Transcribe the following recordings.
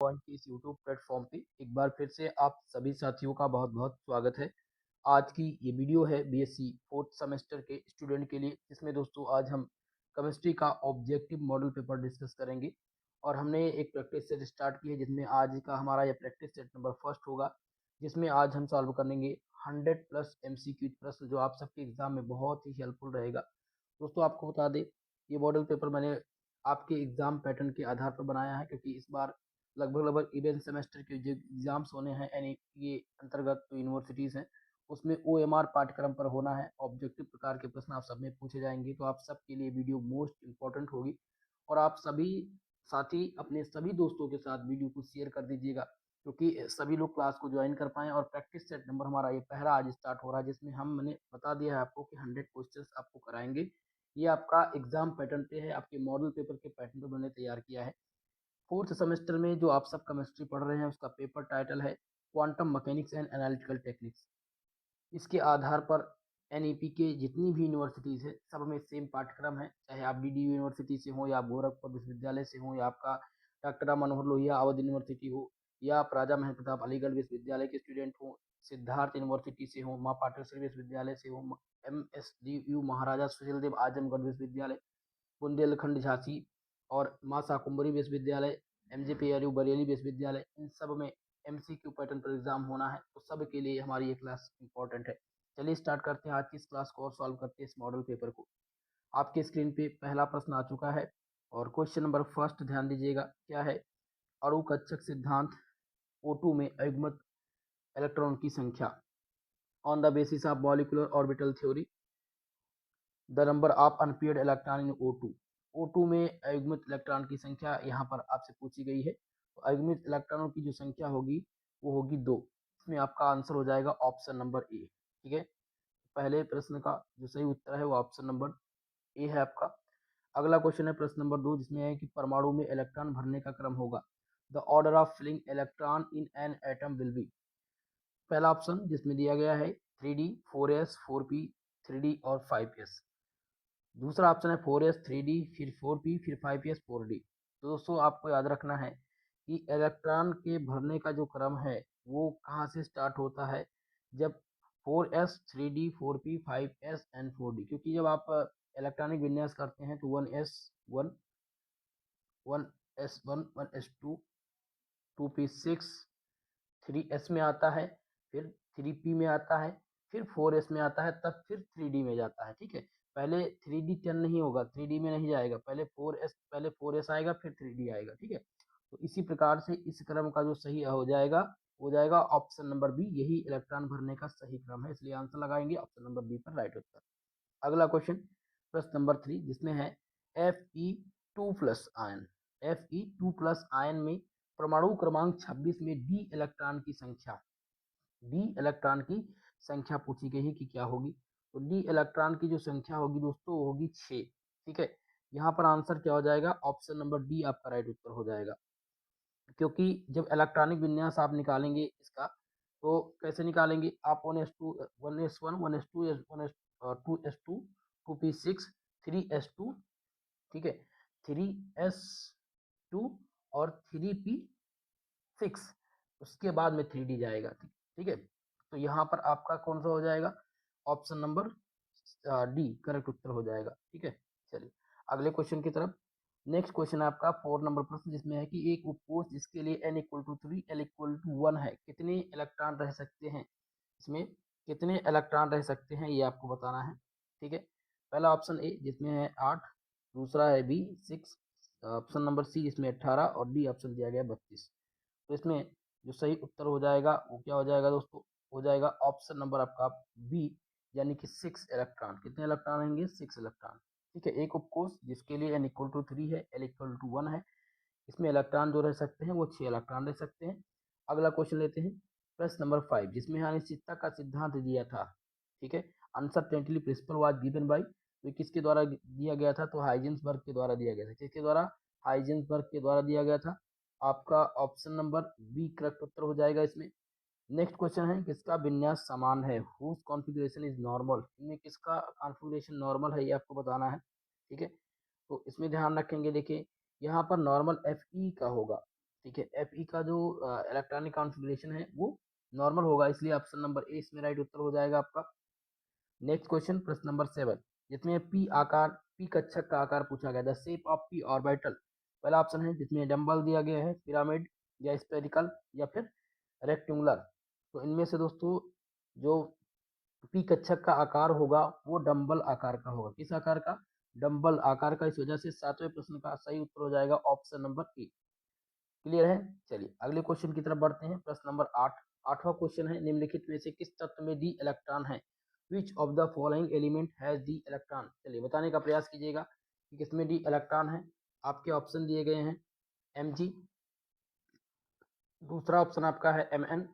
Point की इस YouTube platform पे एक बार फिर से आप सभी साथियों का बहुत बहुत स्वागत है। आज की ये वीडियो है बीएससी फोर्थ सेमेस्टर के स्टूडेंट के लिए, जिसमें दोस्तों आज हम केमिस्ट्री का ऑब्जेक्टिव मॉडल पेपर डिस्कस करेंगे और हमने एक प्रैक्टिस सेट स्टार्ट की है, जिसमें आज का हमारा यह प्रैक्टिस सेट नंबर फर्स्ट होगा, जिसमें आज हम सॉल्व करेंगे 100+ एमसीक्यू प्रश्न, जो आप सबके एग्जाम में बहुत ही हेल्पफुल रहेगा। दोस्तों आपको बता दें, ये मॉडल पेपर मैंने आपके एग्जाम पैटर्न के आधार पर बनाया है, क्योंकि इस बार लगभग इवेंट सेमेस्टर के जो एग्जाम्स होने हैं यानी ये अंतर्गत जो यूनिवर्सिटीज़ हैं, उसमें ओएमआर पाठ्यक्रम पर होना है। ऑब्जेक्टिव प्रकार के प्रश्न आप सब में पूछे जाएंगे, तो आप सबके लिए वीडियो मोस्ट इम्पॉर्टेंट होगी और आप सभी साथी अपने सभी दोस्तों के साथ वीडियो को शेयर कर दीजिएगा, क्योंकि सभी लोग क्लास को ज्वाइन कर पाएँ। और प्रैक्टिस सेट नंबर हमारा ये पहला आज स्टार्ट हो रहा है, जिसमें हमने बता दिया है आपको कि 100 क्वेश्चन आपको कराएंगे। ये आपका एग्जाम पैटर्न पे है, आपके मॉडल पेपर के पैटर्न पर मैंने तैयार किया है। फोर्थ सेमेस्टर में जो आप सब केमिस्ट्री पढ़ रहे हैं, उसका पेपर टाइटल है quantum mechanics and analytical techniques. इसके आधार पर एनईपी के जितनी भी यूनिवर्सिटीज़ है, सब में सेम पाठ्यक्रम है, चाहे आप डीडीयू यूनिवर्सिटी से हो या आप गोरखपुर विश्वविद्यालय से हो या आपका डॉक्टर राम मनोहर लोहिया अवध यूनिवर्सिटी हो या आप राजा महेंद्र प्रताप अलीगढ़ विश्वविद्यालय के स्टूडेंट हो, सिद्धार्थ यूनिवर्सिटी से हो, माँ पाटेश्वरी विश्वविद्यालय से हो, एमएसडीयू महाराजा सुहेलदेव आजमगढ़ विश्वविद्यालय, बुंदेलखंड झांसी और माँ शाकुंभरी विश्वविद्यालय, एमजेपीआरयू बरेली विश्वविद्यालय, इन सब में एमसीक्यू पैटर्न पर एग्जाम होना है, तो सब के लिए हमारी ये क्लास इंपॉर्टेंट है। चलिए स्टार्ट करते हैं आज की इस क्लास को और सॉल्व करते हैं इस मॉडल पेपर को। आपके स्क्रीन पे पहला प्रश्न आ चुका है और क्वेश्चन नंबर फर्स्ट ध्यान दीजिएगा, क्या है? अणुकक्षक सिद्धांत O2 में अयुग्मित इलेक्ट्रॉन की संख्या on the basis of molecular orbital theory, the number of unpaired electron in O2। O2 में अयुग्मित इलेक्ट्रॉन की संख्या यहाँ पर आपसे पूछी गई है, तो अयुग्मित इलेक्ट्रॉनों की जो संख्या होगी वो होगी 2। इसमें आपका आंसर हो जाएगा ऑप्शन नंबर ए। ठीक है, पहले प्रश्न का जो सही उत्तर है वो ऑप्शन नंबर ए है आपका। अगला क्वेश्चन है प्रश्न नंबर 2, जिसमें है कि परमाणु में इलेक्ट्रॉन भरने का क्रम होगा, the order of filling electron in an atom will be. पहला ऑप्शन जिसमें दिया गया है 3D, 4s, 4p, 3D और 5s। दूसरा ऑप्शन है 4s, 3D, फिर 4p, फिर 5s, 4D। तो दोस्तों आपको याद रखना है कि इलेक्ट्रॉन के भरने का जो क्रम है वो कहाँ से स्टार्ट होता है, जब 4s, 3D, 4p, 5s and 4D, क्योंकि जब आप इलेक्ट्रॉनिक विन्यास करते हैं तो 1s1, 1s1, 1s2, 2p6, 3s में आता है, फिर 3p में आता है, फिर 4s में आता है, तब फिर 3d में जाता है। ठीक है, पहले 3d 10 नहीं होगा, 3d में नहीं जाएगा, पहले 4s आएगा, फिर 3d आएगा। ठीक है, तो इसी प्रकार से इस क्रम का जो सही हो जाएगा ऑप्शन नंबर बी। यही इलेक्ट्रॉन भरने का सही क्रम है, इसलिए आंसर लगाएंगे ऑप्शन नंबर बी पर राइट उत्तर। अगला क्वेश्चन प्रश्न नंबर 3, जिसमें है Fe2+ आयन। Fe2+ आयन में परमाणु क्रमांक 26 में डी इलेक्ट्रॉन की संख्या पूछी गई है कि क्या होगी। तो डी इलेक्ट्रॉन की जो संख्या होगी दोस्तों वो होगी 6। ठीक है, यहाँ पर आंसर क्या हो जाएगा, ऑप्शन नंबर डी आपका राइट उत्तर हो जाएगा। क्योंकि जब इलेक्ट्रॉनिक विन्यास आप निकालेंगे इसका, तो कैसे निकालेंगे आप, 1s2, 1s1, 1s2, 2s2, 2p6, 3s2, ठीक है, 3s2 और 3p6, उसके बाद में 3d जाएगा। ठीक है, तो यहाँ पर आपका कौन सा हो जाएगा, ऑप्शन नंबर डी करेक्ट उत्तर हो जाएगा। ठीक है, चलिए अगले क्वेश्चन की तरफ। नेक्स्ट क्वेश्चन है आपका 4 नंबर प्रश्न, जिसमें है कि एक उपकोष जिसके लिए n=3, l=1 है, कितने इलेक्ट्रॉन रह सकते हैं, इसमें कितने इलेक्ट्रॉन रह सकते हैं ये आपको बताना है। ठीक है, पहला ऑप्शन ए जिसमें है 8, दूसरा है बी 6, ऑप्शन नंबर सी जिसमें 18 और डी ऑप्शन दिया गया 32। तो इसमें जो सही उत्तर हो जाएगा वो क्या हो जाएगा दोस्तों, हो जाएगा ऑप्शन नंबर आपका बी, यानी कि 6 इलेक्ट्रॉन। कितने इलेक्ट्रॉन रहेंगे, 6 इलेक्ट्रॉन। ठीक है, एक उपकोष जिसके लिए n=3 है, l=1 है, इसमें इलेक्ट्रॉन जो रह सकते हैं वो 6 इलेक्ट्रॉन रह सकते हैं। अगला क्वेश्चन लेते हैं प्रश्न नंबर 5, जिसमें अनिश्चितता का सिद्धांत दिया था। ठीक है, uncertainty principle was given by, तो किसके द्वारा दिया गया था, तो हाइजेंसबर्ग के द्वारा दिया गया था। किसके द्वारा, हाइजेंसबर्ग के द्वारा दिया गया था। आपका ऑप्शन नंबर बी करेक्ट उत्तर हो जाएगा इसमें। नेक्स्ट क्वेश्चन है किसका विन्यास समान है, हुज कॉन्फ़िगरेशन इज नॉर्मल, इनमें किसका कॉन्फ़िगरेशन नॉर्मल है ये आपको बताना है। ठीक है, तो इसमें ध्यान रखेंगे, देखिए यहाँ पर नॉर्मल Fe का होगा। ठीक है, Fe का जो इलेक्ट्रॉनिक कॉन्फ़िगरेशन है वो नॉर्मल होगा, इसलिए ऑप्शन नंबर ए इसमें राइट उत्तर हो जाएगा आपका। नेक्स्ट क्वेश्चन प्रश्न नंबर 7, जिसमें पी कक्षक का आकार पूछा गया। The shape of P orbital, पहला ऑप्शन है जिसमें डंबल दिया गया है, पिरामिड या स्फेरिकल या फिर रेक्टेंगुलर। तो इनमें से दोस्तों जो पी कक्षक का आकार होगा वो डंबल आकार का होगा। किस आकार का? डंबल आकार का। इस वजह से सातवें प्रश्न का सही उत्तर हो जाएगा ऑप्शन नंबर ए। क्लियर है? चलिए अगले क्वेश्चन की तरफ बढ़ते हैं। प्रश्न नंबर 8, आठवां क्वेश्चन है, निम्नलिखित में से किस तत्व में डी इलेक्ट्रॉन है? Which of the following element has D electron? चलिए बताने का प्रयास कीजिएगा कि किसमें डी इलेक्ट्रॉन है। आपके ऑप्शन दिए गए हैं Mg, दूसरा ऑप्शन आपका है Mn,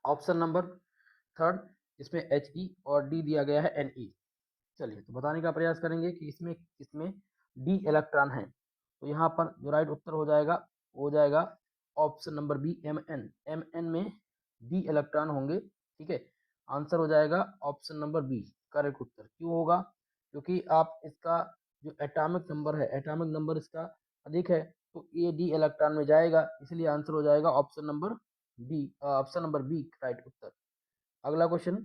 ऑप्शन नंबर थर्ड जिसमें He और डी दिया गया है Ne। चलिए तो बताने का प्रयास करेंगे कि इसमें किसमें डी इलेक्ट्रॉन है। तो यहाँ पर जो राइट उत्तर हो जाएगा वो हो जाएगा ऑप्शन नंबर बी Mn में डी इलेक्ट्रॉन होंगे। ठीक है, आंसर हो जाएगा ऑप्शन नंबर बी करेक्ट उत्तर। क्यों होगा? क्योंकि आप इसका जो एटॉमिक नंबर है, एटॉमिक नंबर इसका अधिक है, तो ये डी इलेक्ट्रॉन में जाएगा, इसलिए आंसर हो जाएगा ऑप्शन नंबर बी राइट उत्तर। अगला क्वेश्चन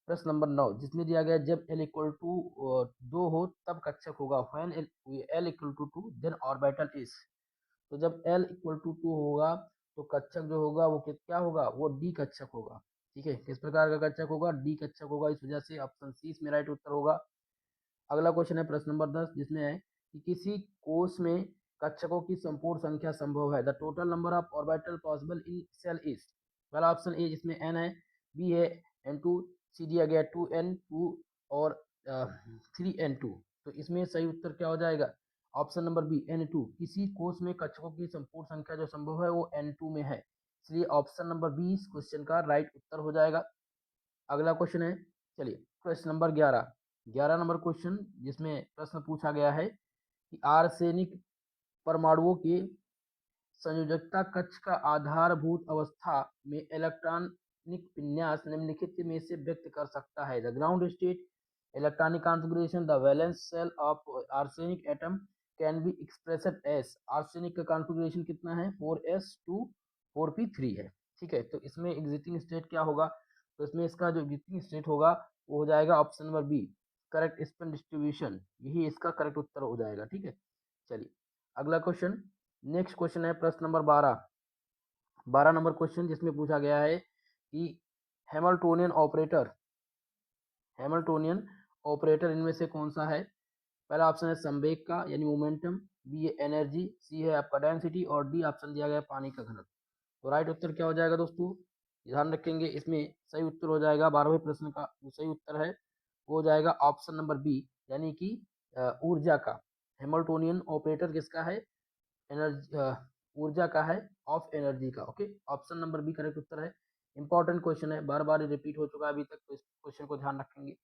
प्रश्न नंबर 9, जिसमें दिया गया जब L इक्वल टू 2 हो तब कक्षक होगा। When L equal to 2 then orbital is. तो जब L इक्वल टू 2 होगा तो कक्षक जो होगा वो क्या होगा? वो डी कक्षक होगा। ठीक है, किस प्रकार का कक्षक होगा? डी कक्षक होगा। इस वजह से ऑप्शन सी इसमें राइट उत्तर होगा। अगला क्वेश्चन है प्रश्न नंबर 10, जिसमें है कि किसी कोष में कक्षकों की संपूर्ण संख्या संभव है। The total number of orbital possible in shell is. पहला ऑप्शन ए जिसमें n है, बी है n2, सी दिया गया 2n2 और 3n2। तो इसमें सही उत्तर क्या हो जाएगा? Option number B n2। किसी कोष में कक्षकों की संपूर्ण संख्या जो संभव है वो n2 में है, इसलिए ऑप्शन नंबर बी इस क्वेश्चन का राइट उत्तर हो जाएगा। अगला क्वेश्चन है, चलिए प्रश्न नंबर 11 नंबर क्वेश्चन, जिसमें प्रश्न पूछा गया है कि आर्सेनिक परमाणुओं के संयोजकता कक्ष का आधारभूत अवस्था में इलेक्ट्रॉनिक विन्यास निम्नलिखित में से व्यक्त कर सकता है। The ground state electronic configuration the valence shell of arsenic atom can be expressed as. Arsenic का कॉन्फ़िगरेशन कितना है? 4s2 4p3 है। ठीक है, तो इसमें एग्जिटिंग स्टेट क्या होगा? तो इसमें इसका जो एग्जिटिंग स्टेट होगा वो हो जाएगा option number B correct spin distribution, यही इसका करेक्ट उत्तर हो जाएगा। ठीक है, चलिए अगला क्वेश्चन। नेक्स्ट क्वेश्चन है प्रश्न नंबर 12 नंबर क्वेश्चन, जिसमें पूछा गया है कि हैमिल्टोनियन ऑपरेटर इनमें से कौन सा है? पहला ऑप्शन है संवेग का यानी मोमेंटम, बी है एनर्जी, सी है आपका डेंसिटी और डी ऑप्शन दिया गया है पानी का घनत्व। तो राइट उत्तर क्या हो जाएगा दोस्तों? ध्यान रखेंगे, इसमें सही उत्तर हो जाएगा 12वें प्रश्न का जो सही उत्तर है वो हो जाएगा ऑप्शन नंबर बी, यानी कि ऊर्जा का। हैमिल्टोनियन ऑपरेटर किसका है? एनर्जी, ऊर्जा का है, ऑफ एनर्जी का। Okay, option number B correct उत्तर है। इंपॉर्टेंट क्वेश्चन है, बार बार रिपीट हो चुका है अभी तक, तो इस क्वेश्चन को ध्यान रखेंगे।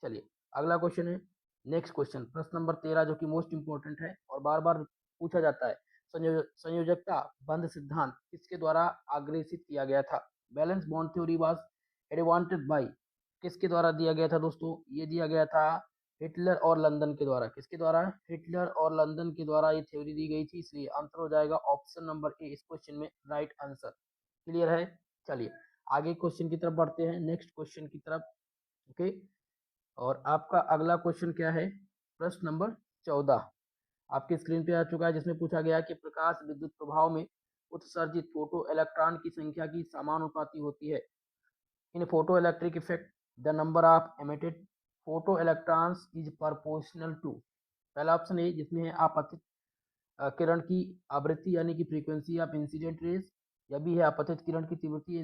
चलिए अगला क्वेश्चन है, नेक्स्ट क्वेश्चन प्रश्न नंबर 13, जो कि मोस्ट इंपॉर्टेंट है और बार बार पूछा जाता है। संयोजकता बंध सिद्धांत किसके द्वारा अग्रेसित किया गया था? Valence bond theory was advanced by, किसके द्वारा दिया गया था दोस्तों? ये दिया गया था हिटलर और लंदन के द्वारा। किसके द्वारा? हिटलर और लंदन के द्वारा ये थ्योरी दी गई थी, इसलिए आंसर हो जाएगा ऑप्शन नंबर ए इस क्वेश्चन में राइट आंसर। क्लियर है? चलिए आगे क्वेश्चन की तरफ बढ़ते हैं, नेक्स्ट क्वेश्चन की तरफ। ओके, और आपका अगला क्वेश्चन क्या है? प्रश्न नंबर 14 आपकी स्क्रीन पे आ चुका है, जिसमें पूछा गया कि प्रकाश विद्युत प्रभाव में उत्सर्जित फोटो इलेक्ट्रॉन की संख्या की समानुपाती होती है। In photoelectric effect the number of emitted photoelectrons is proportional to. पहला ऑप्शन है जिसमें है आपतित किरण की आवृत्ति यानी कि फ्रीक्वेंसी ऑफ इंसिडेंट रेज, या बी है आपतित किरण की तीव्रता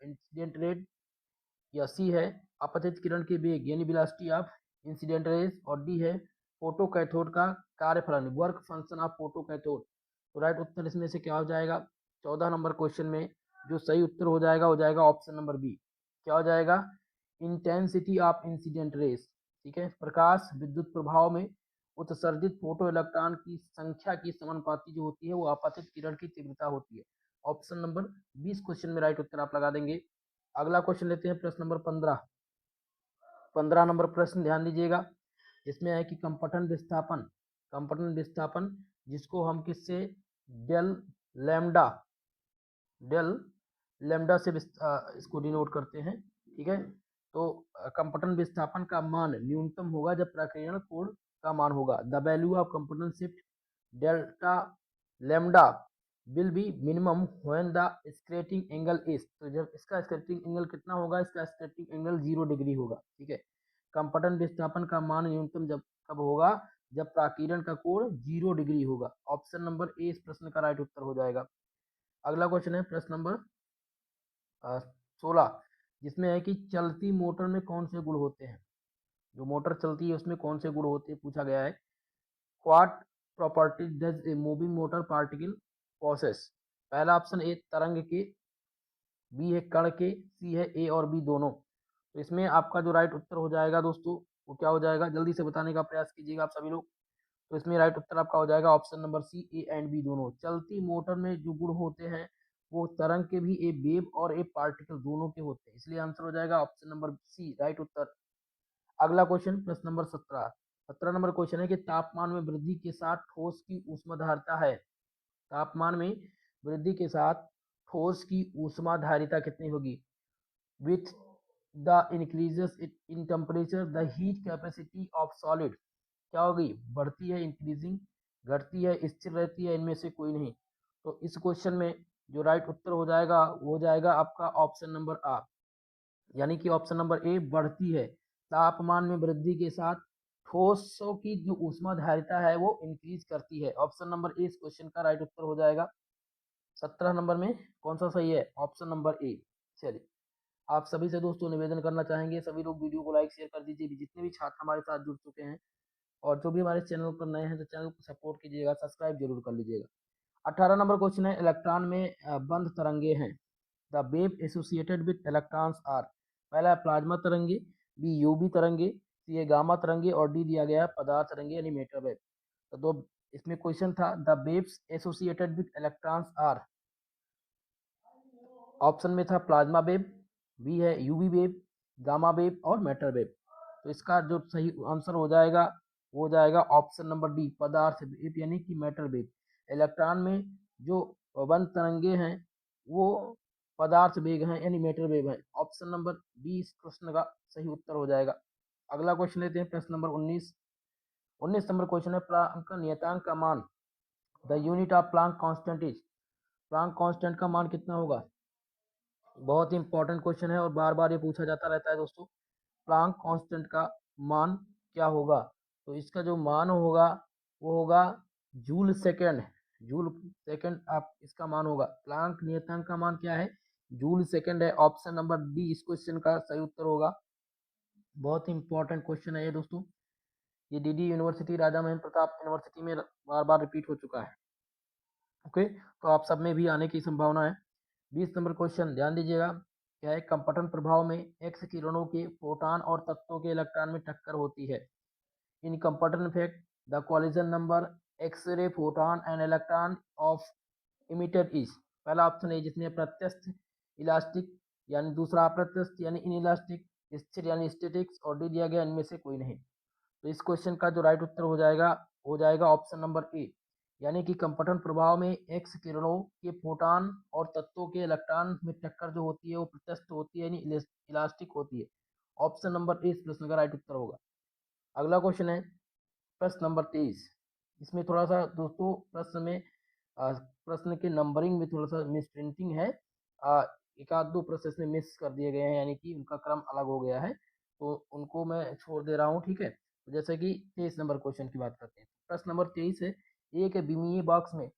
इंसिडेंट रेट, या सी है आपतित किरण के वेग यानी वेलोसिटी ऑफ इंसिडेंट रेज, और डी है फोटो कैथोड का कार्यफलन work function of photocathode. तो राइट उत्तर इसमें से क्या हो जाएगा? 14 नंबर क्वेश्चन में जो सही उत्तर हो जाएगा ऑप्शन नंबर बी। क्या हो जाएगा? Intensity of incident raise. ठीक है, प्रकाश विद्युत प्रभाव में उत्सर्जित फोटो इलेक्ट्रॉन की संख्या की समानुपाती जो होती है वो आपतित किरण की तीव्रता होती है। ऑप्शन नंबर 20 क्वेश्चन में राइट उत्तर आप लगा देंगे। अगला क्वेश्चन लेते हैं प्रश्न नंबर 15 नंबर प्रश्न ध्यान दीजिएगा, इसमें है कि कंपटन विस्थापन जिसको हम किससे डेल लैम्डा, डेल लैम्डा से इसको डिनोट करते हैं, ठीक है। तो कंपटन विस्थापन का मान न्यूनतम होगा जब प्रकीर्णन कोण का मान होगा। The value of Compton shift delta lambda will be minimum when the scattering angle is, तो जब इसका स्केटिंग एंगल कितना होगा, इसका स्केटिंग एंगल 0 डिग्री होगा, ठीक है। कंपटन विस्थापन का मान न्यूनतम जब कब होगा, जब प्राकीरण का कोण 0 डिग्री होगा। ऑप्शन नंबर ए इस प्रश्न का राइट उत्तर हो जाएगा। अगला क्वेश्चन है प्रश्न नंबर 16, जिसमें है कि चलती मोटर में कौन से गुण होते हैं। जो मोटर चलती है उसमें कौन से गुण होते हैं पूछा गया है। What property does a moving motor particle possesses. पहला ऑप्शन ए तरंग के, बी है कण के, सी है ए और बी दोनों। तो इसमें आपका जो राइट उत्तर हो जाएगा दोस्तों वो क्या हो जाएगा, जल्दी से बताने का प्रयास कीजिएगा आप सभी लोग। तो इसमें राइट उत्तर आपका हो जाएगा option number C, A and B दोनों। चलती मोटर में जो गुण होते हैं वो तरंग के भी, ए वेव और ए पार्टिकल दोनों के होते हैं, इसलिए आंसर हो जाएगा ऑप्शन नंबर सी राइट उत्तर। अगला क्वेश्चन प्रश्न नंबर 17, 17 नंबर क्वेश्चन है कि तापमान में वृद्धि के साथ ठोस की ऊष्माधारिता है। तापमान में वृद्धि के साथ ठोस की ऊष्माधारिता कितनी होगी। With the increases in temperature the heat capacity of solid क्या होगी, बढ़ती है, इंक्रीजिंग, घटती है, स्थिर रहती है, इनमें से कोई नहीं। तो इस क्वेश्चन में जो राइट उत्तर हो जाएगा वो हो जाएगा आपका ऑप्शन नंबर आ, यानी कि ऑप्शन नंबर ए बढ़ती है। तापमान में वृद्धि के साथ ठोसों की जो ऊष्माधारिता है वो इंक्रीज करती है। ऑप्शन नंबर ए इस क्वेश्चन का राइट उत्तर हो जाएगा। 17 नंबर में कौन सा सही है, ऑप्शन नंबर ए। चलिए, आप सभी से दोस्तों निवेदन करना चाहेंगे, सभी लोग वीडियो को लाइक शेयर कर दीजिए, जितने भी छात्र हमारे साथ जुड़ चुके हैं और जो भी हमारे चैनल पर नए हैं तो चैनल को सपोर्ट कीजिएगा, सब्सक्राइब जरूर कर लीजिएगा। 18 नंबर क्वेश्चन है, इलेक्ट्रॉन में बंद तरंगे हैं। The wave associated with electrons are. पहला है प्लाज्मा तरंगे, बी यूवी तरंगे, सी है गामा तरंगे और डी दिया गया है पदार्थ तरंगे यानी मेटर वेव। तो दो इसमें क्वेश्चन था, the waves associated with electrons are. Option में था प्लाज्मा वेव, बी है यूवी वेव, गामा वेव और मेटर वेव। तो इसका जो सही आंसर हो जाएगा वो हो जाएगा ऑप्शन नंबर डी, पदार्थ वेव यानी कि मेटर वेव। इलेक्ट्रॉन में जो वन तरंगे हैं वो पदार्थ वेग हैं यानी मेटर वेव है। ऑप्शन नंबर बी इस प्रश्न का सही उत्तर हो जाएगा। अगला क्वेश्चन लेते हैं प्रश्न नंबर 19, 19 नंबर क्वेश्चन है, प्लांक नियतांक का मान, the unit of Planck constant is. Planck constant का मान कितना होगा। बहुत ही इंपॉर्टेंट क्वेश्चन है और बार बार ये पूछा जाता रहता है दोस्तों। प्लांक कांस्टेंट का मान क्या होगा, तो इसका जो मान होगा वो होगा जूल सेकेंड। जूल सेकेंड आप इसका मान होगा। प्लांक नियतांक का मान क्या है, जूल सेकेंड है। ऑप्शन नंबर डी इस क्वेश्चन का सही उत्तर होगा। बहुत ही इंपॉर्टेंट क्वेश्चन है ये दोस्तों, ये डीडी यूनिवर्सिटी, राजा महेंद्र प्रताप यूनिवर्सिटी में बार बार रिपीट हो चुका है। ओके, तो आप सब में भी आने की संभावना है। 20 नंबर क्वेश्चन ध्यान दीजिएगा, क्या है, कंपटन प्रभाव में एक्स किरणों के प्रोटॉन और तत्वों के इलेक्ट्रॉन में टक्कर होती है। In Compton effect the collision number X ray proton and electron of emitter is. पहला ऑप्शन है जिसमें प्रत्यस्थ इलास्टिक, यानी दूसरा अप्रत्यस्थ यानी इन इलास्टिक, स्थिर यानी स्टेटिक्स और डी दिया गया इनमें से कोई नहीं। तो इस क्वेश्चन का जो राइट उत्तर हो जाएगा ऑप्शन नंबर ए, यानी कि कंपटन प्रभाव में एक्स किरणों के फोटॉन और तत्वों के इलेक्ट्रॉन में टक्कर जो होती है वो प्रत्यस्थ होती है यानी इलास्टिक होती है। ऑप्शन नंबर ए इस प्रश्न का राइट उत्तर होगा। अगला क्वेश्चन है प्रश्न नंबर 23। इसमें थोड़ा सा दोस्तों प्रश्न में प्रश्न के नंबरिंग में थोड़ा सा मिस प्रिंटिंग है। एक आध दो प्रश्न इसमें मिस कर दिए गए हैं यानी कि उनका क्रम अलग हो गया है, तो उनको मैं छोड़ दे रहा हूँ, ठीक है। तो जैसे कि 23 नंबर क्वेश्चन की बात करते हैं। प्रश्न नंबर 23 है, एक विमीय बॉक्स में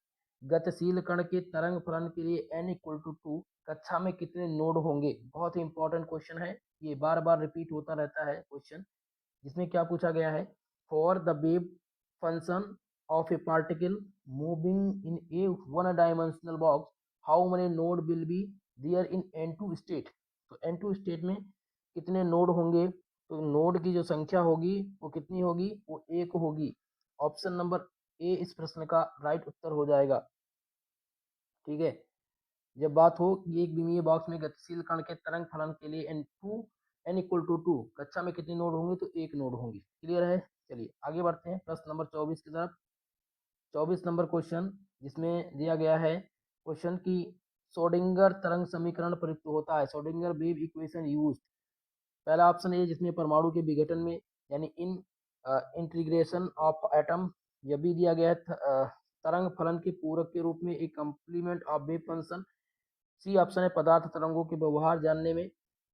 गतिशील कण के तरंग फलन के लिए n=2 कक्षा में कितने नोड होंगे। बहुत ही इंपॉर्टेंट क्वेश्चन है, ये बार बार रिपीट होता रहता है क्वेश्चन, जिसमें क्या पूछा गया है, for the wave function of a particle moving in a one dimensional box how many node will be there in n2 state. तो n2 स्टेट में कितने नोड होंगे, तो नोड की जो संख्या होगी वो कितनी होगी, वो एक होगी। ऑप्शन नंबर ए इस प्रश्न का राइट उत्तर हो जाएगा, ठीक है। जब बात हो कि एक विमीय बॉक्स में गतिशील कण के तरंग फलन के लिए n=2 कक्षा में कितने नोड होंगे, तो एक नोड होंगी। क्लियर है। चलिए आगे बढ़ते हैं प्रश्न नंबर 24 की तरफ। 24 नंबर क्वेश्चन जिसमें दिया गया है, क्वेश्चन की श्रोडिंगर तरंग समीकरण प्रयुक्त होता है, श्रोडिंगर वेव इक्वेशन यूज्ड। पहला ऑप्शन ए जिसमें परमाणु के विघटन में यानी इन इंटीग्रेशन ऑफ एटम, यह भी दिया गया है तरंग फलन के पूरक के रूप में एक complement of wave function. C option है पदार्थ तरंगों के व्यवहार जानने में,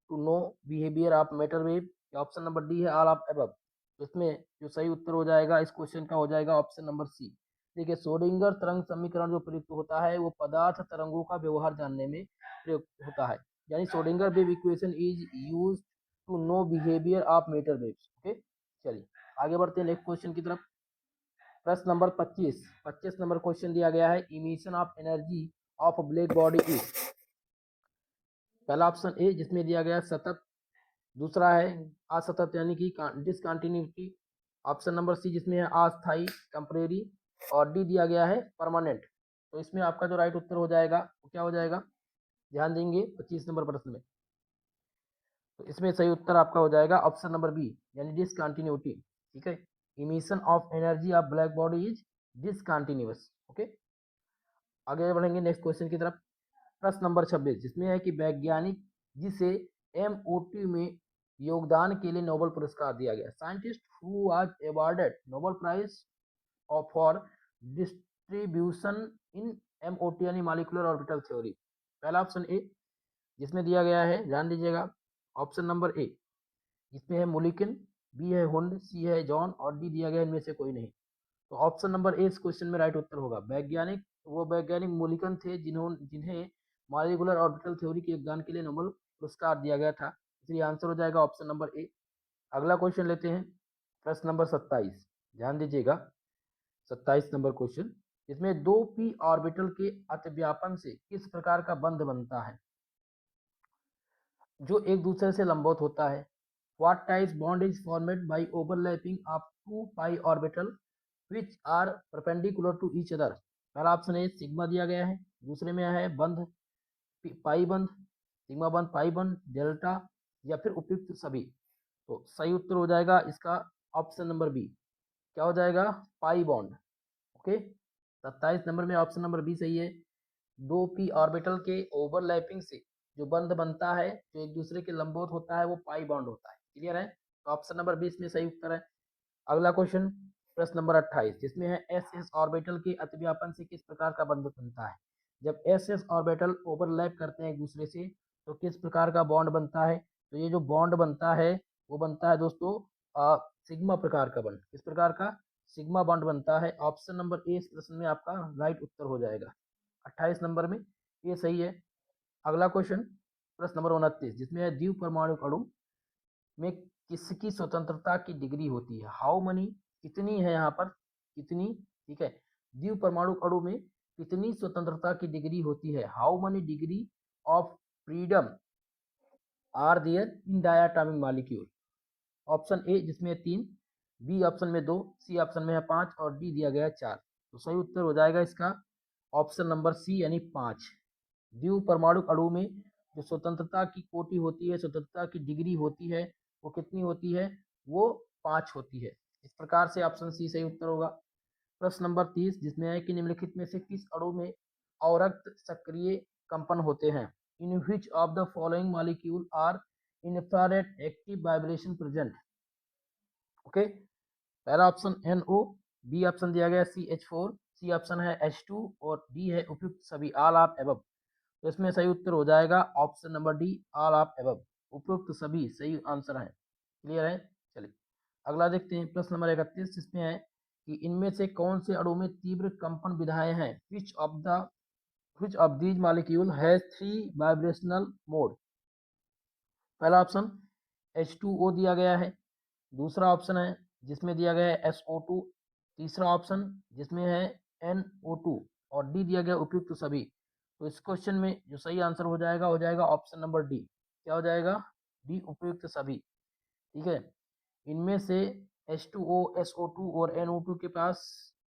to know behaviour of matter wave. Option number D है ऑल ऑफ एबव। तो इसमें जो सही उत्तर हो जाएगा इस क्वेश्चन का हो जाएगा ऑप्शन नंबर सी। देखिए श्रोडिंगर तरंग समीकरण जो प्रयुक्त होता है वो पदार्थ तरंगों का व्यवहार जानने में प्रयुक्त होता है, यानी Schrodinger wave equation is use to know behaviour of matter waves. Okay, चलिए आगे बढ़ते हैं नेक्स्ट क्वेश्चन की तरफ। प्रश्न नंबर 25 नंबर क्वेश्चन दिया गया है, emission of energy of black body is. पहला ऑप्शन ए जिसमें दिया गया सतत, दूसरा है असतत यानी कि डिसकंटिन्यूटी, ऑप्शन नंबर सी जिसमें है अस्थाई टेम्परेरी, और डी दिया गया है परमानेंट। तो इसमें आपका जो राइट उत्तर हो जाएगा वो क्या हो जाएगा, ध्यान देंगे 25 नंबर प्रश्न में। तो इसमें सही उत्तर आपका हो जाएगा ऑप्शन नंबर बी यानी डिसकंटिन्यूटी। ठीक है, emission of energy of black body is discontinuous. Okay, आगे बढ़ेंगे नेक्स्ट क्वेश्चन की तरफ। प्रश्न नंबर 26 जिसमें है कि वैज्ञानिक जिसे एमओटी में योगदान के लिए नोबेल पुरस्कार दिया गया, scientist who was awarded Nobel prize of for distribution in MOT यानी मॉलिक्यूलर ऑर्बिटल थ्योरी। पहला ऑप्शन ए जिसमें दिया गया है, ध्यान दीजिएगा, ऑप्शन नंबर ए जिसमें है मुलिकिन, बी है हुंड, सी है जॉन, और डी दिया गया इनमें से कोई नहीं। तो ऑप्शन नंबर ए इस क्वेश्चन में राइट उत्तर होगा। वैज्ञानिक, वो वैज्ञानिक मुलिकन थे जिन्हें मॉलिक्यूलर ऑर्बिटल थ्योरी के योगदान के लिए नोबेल पुरस्कार दिया गया था, इसलिए आंसर हो जाएगा ऑप्शन नंबर ए। अगला क्वेश्चन लेते हैं, प्रश्न नंबर 27, ध्यान दीजिएगा 27 नंबर क्वेश्चन, इसमें दो पी ऑर्बिटल के अतिव्यापन से किस प्रकार का बंध बनता है जो एक दूसरे से लंबवत होता है। What type bond is formed by overlapping of two pi orbital which are perpendicular to each other। पहला ऑप्शन है सिग्मा दिया गया है, दूसरे में है बंध पाई बंध, सिग्मा बंध, पाई बंध, डेल्टा, या फिर उपयुक्त सभी। तो सही उत्तर हो जाएगा इसका ऑप्शन नंबर बी, क्या हो जाएगा, पाई बॉन्ड। ओके, 27 नंबर में ऑप्शन नंबर बी सही है। दो पी ऑर्बिटल के ओवरलैपिंग से जो बंध बनता है जो एक दूसरे के लंबवत होता है वो पाई बॉन्ड होता है। क्लियर है, तो ऑप्शन नंबर 20 में सही उत्तर है। अगला क्वेश्चन प्रश्न नंबर 28 जिसमें है एस एस ऑर्बिटल के अतिव्यापन से किस प्रकार का बंध बनता है। जब एस एस ऑर्बिटल ओवरलैप करते हैं एक दूसरे से तो किस प्रकार का बॉन्ड बनता है। तो ये जो बॉन्ड बनता है वो बनता है दोस्तों सिग्मा प्रकार का बॉन्ड। किस प्रकार का, सिग्मा बॉन्ड बनता है। ऑप्शन नंबर ए इस प्रश्न में आपका राइट उत्तर हो जाएगा 28 नंबर में, ये सही है। अगला क्वेश्चन प्रश्न नंबर 29 जिसमें है द्वीप परमाणु अणु में किसकी स्वतंत्रता की डिग्री होती है। हाउ मनी, कितनी है यहाँ पर, कितनी, ठीक है, द्वीप परमाणु अणु में कितनी स्वतंत्रता की डिग्री होती है। How many degree of freedom are there in diatomic molecule. Option A जिसमें 3, बी ऑप्शन में 2, सी ऑप्शन में है 5, और डी दिया गया है 4। तो सही उत्तर हो जाएगा इसका ऑप्शन नंबर सी यानी 5। द्वीप परमाणु अणु में जो स्वतंत्रता की कोटि होती है, स्वतंत्रता की डिग्री होती है, वो कितनी होती है, वो 5 होती है। इस प्रकार से ऑप्शन सी सही उत्तर होगा। प्रश्न नंबर 30 जिसमें है कि निम्नलिखित में से किस अणु में अवरक्त सक्रिय कंपन होते हैं। In which of the following molecule are infrared active vibration present. Okay, पहला ऑप्शन NO, बी ऑप्शन दिया गया CH4, सी ऑप्शन है H2, और डी है उपयुक्त सभी ऑल ऑफ एबव। तो इसमें सही उत्तर हो जाएगा option number D all of above, उपयुक्त सभी सही आंसर है। क्लियर है, चलिए अगला देखते हैं प्रश्न नंबर 31 जिसमें है कि इनमें से कौन से अणु में तीव्र कंपन विधाएं हैं। Which of these molecule has 3 vibrational mode. पहला ऑप्शन H2O दिया गया है, दूसरा ऑप्शन है जिसमें दिया गया है SO2, तीसरा ऑप्शन जिसमें है NO2, और डी दिया गया उपयुक्त सभी। तो इस क्वेश्चन में जो सही आंसर हो जाएगा ऑप्शन नंबर डी, क्या हो जाएगा, डी उपयुक्त सभी। ठीक है, इनमें से H2O, SO2 और NO2 के पास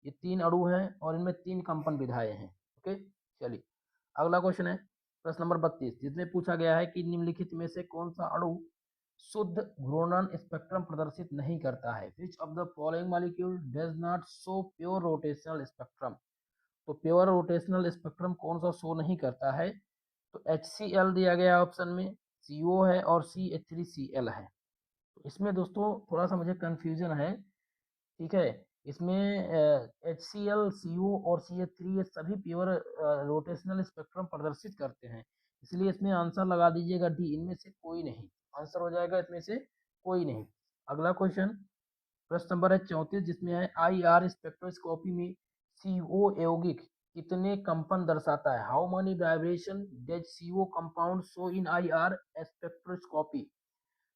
ये 3 अणु हैं और इनमें 3 कंपन विधाएं हैं। ओके, चलिए अगला क्वेश्चन है प्रश्न नंबर 32 जिसमें पूछा गया है कि निम्नलिखित में से कौन सा अणु शुद्ध घूर्णन स्पेक्ट्रम प्रदर्शित नहीं करता है। Which of the following molecule does not show pure rotational spectrum. तो प्योर रोटेशनल स्पेक्ट्रम कौन सा शो नहीं करता है? तो HCl दिया गया ऑप्शन में, CO है और CH3Cl है। तो इसमें दोस्तों थोड़ा सा मुझे कंफ्यूजन है, ठीक है। इसमें HCl, CO और CH3 ये सभी प्योर रोटेशनल स्पेक्ट्रम प्रदर्शित करते हैं, इसलिए इसमें आंसर लगा दीजिएगा डी, इनमें से कोई नहीं। आंसर हो जाएगा इसमें से कोई नहीं। अगला क्वेश्चन, प्रश्न नंबर है 34, जिसमें है IR स्पेक्ट्रोस्कोपी में CO यौगिक कितने कंपन दर्शाता है? How money vibration does CO compound show in IR spectroscopy?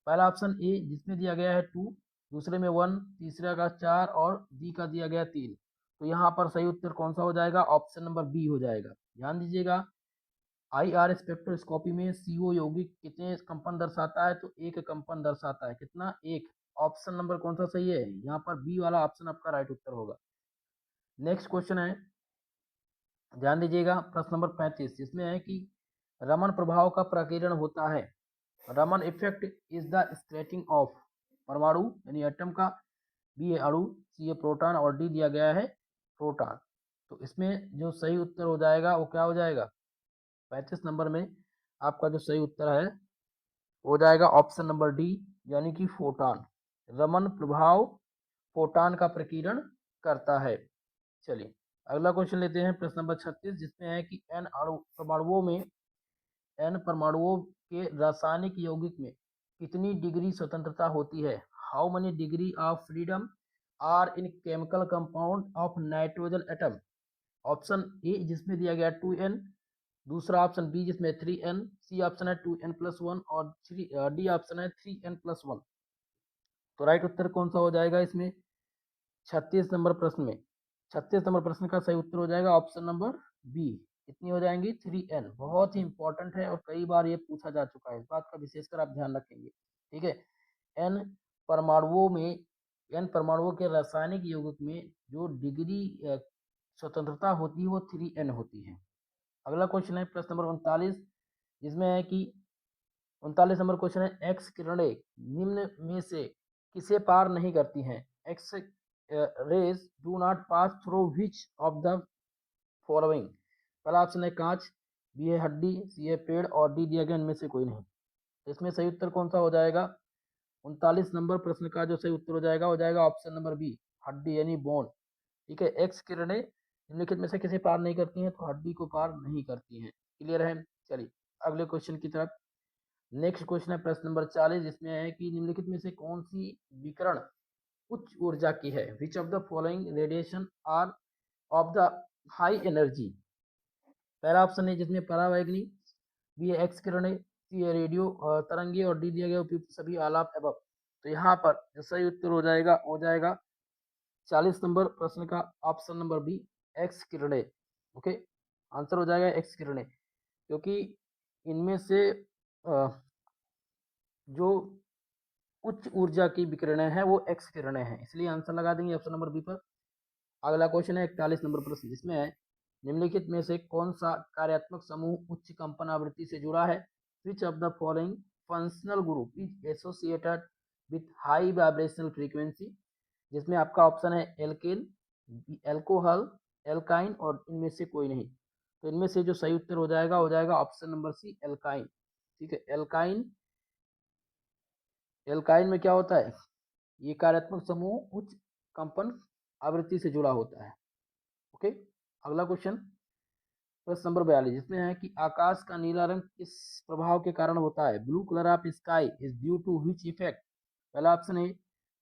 पहला ऑप्शन ए जिसमें दिया गया है 2, दूसरे में 1, तीसरे का 4 और डी का दिया गया 3। तो यहाँ पर सही उत्तर कौन सा हो जाएगा? ऑप्शन नंबर बी हो जाएगा। ध्यान दीजिएगा, IR स्पेक्ट्रोस्कोपी में CO यौगिक कितने कंपन दर्शाता है? तो एक कंपन दर्शाता है। कितना? एक। ऑप्शन नंबर कौन सा सही है? यहाँ पर बी वाला ऑप्शन आपका राइट उत्तर होगा। नेक्स्ट क्वेश्चन है, ध्यान दीजिएगा, प्रश्न नंबर 35, जिसमें है कि रमन प्रभाव का प्रकीर्णन होता है। Raman effect is the scattering of परमाणु यानी एटम का, बी है अणु, सी है प्रोटॉन और डी दिया गया है प्रोटॉन। तो इसमें जो सही उत्तर हो जाएगा वो क्या हो जाएगा? 35 नंबर में आपका जो सही उत्तर है हो जाएगा ऑप्शन नंबर डी, यानी कि फोटॉन। रमन प्रभाव फोटॉन का प्रकीर्णन करता है। चलिए अगला क्वेश्चन लेते हैं, प्रश्न नंबर 36, जिसमें है कि एन परमाणुओं के रासायनिक यौगिक में कितनी डिग्री स्वतंत्रता होती है? How many degree of freedom are in chemical compound of nitrogen atom? Option A जिसमें दिया गया 2n, दूसरा ऑप्शन बी जिसमें 3n, सी ऑप्शन है 2n+1 और डी ऑप्शन है 3n+1। तो राइट उत्तर कौन सा हो जाएगा इसमें? 36 नंबर प्रश्न में, 36 नंबर प्रश्न का सही उत्तर हो जाएगा ऑप्शन नंबर बी। कितनी हो जाएंगी? 3n। बहुत ही इंपॉर्टेंट है और कई बार ये पूछा जा चुका है, इस बात का विशेषकर आप ध्यान रखेंगे, ठीक है। एन परमाणुओं में, एन परमाणुओं के रासायनिक यौगिक में जो डिग्री स्वतंत्रता होती है वो 3n होती है। अगला क्वेश्चन है प्रश्न नंबर 39, जिसमें है कि 39 नंबर क्वेश्चन है, एक्स किरणें निम्न में से किसे पार नहीं करती हैं? X rays do not pass through which of the following? पहला ऑप्शन है कांच, बी है हड्डी, सी है पेड़ और डी दिया गया इनमें से कोई नहीं। तो इसमें सही उत्तर कौन सा हो जाएगा? 39 नंबर प्रश्न का जो सही उत्तर हो जाएगा ऑप्शन नंबर बी, हड्डी यानी बोन, ठीक है। एक्स किरणें निम्नलिखित में से किसे पार नहीं करती हैं? तो हड्डी को पार नहीं करती हैं। क्लियर है? चलिए अगले क्वेश्चन की तरफ। नेक्स्ट क्वेश्चन है प्रश्न नंबर 40, जिसमें है कि निम्नलिखित में से कौन सी विकिरण उच्च ऊर्जा की है? Which of the following radiation are of the high energy? पहला ऑप्शन है जिसमें परावैंगनी, बी है एक्स किरणें, सी है रेडियो तरंगे और डी दिया गया उपयुक्त सभी आलाप एवं। तो यहाँ पर जो सही उत्तर हो जाएगा 40 नंबर प्रश्न का ऑप्शन नंबर बी, एक्स किरणें। ओके, आंसर हो जाएगा एक्स किरणें, क्योंकि इनमें से जो उच्च ऊर्जा की विकिरणें हैं वो एक्स किरणें हैं, इसलिए आंसर लगा देंगे ऑप्शन नंबर बी पर। अगला क्वेश्चन है 41 नंबर प्रश्न, जिसमें है निम्नलिखित में से कौन सा कार्यात्मक समूह उच्च कंपन आवृत्ति से जुड़ा है? Which of the following functional group is associated with high vibrational frequency? जिसमें आपका ऑप्शन है एल्केन, एल्कोहल, एल्काइन और इनमें से कोई नहीं। तो इनमें से जो सही उत्तर हो जाएगा ऑप्शन नंबर सी, एल्काइन, ठीक है। एल्काइन, एल्काइन में क्या होता है? ये कार्यात्मक समूह उच्च कंपन आवृत्ति से जुड़ा होता है। ओके, अगला क्वेश्चन, प्रश्न नंबर 42, जिसमें है कि आकाश का नीला रंग किस प्रभाव के कारण होता है? Blue colour of sky is due to which effect? पहला ऑप्शन है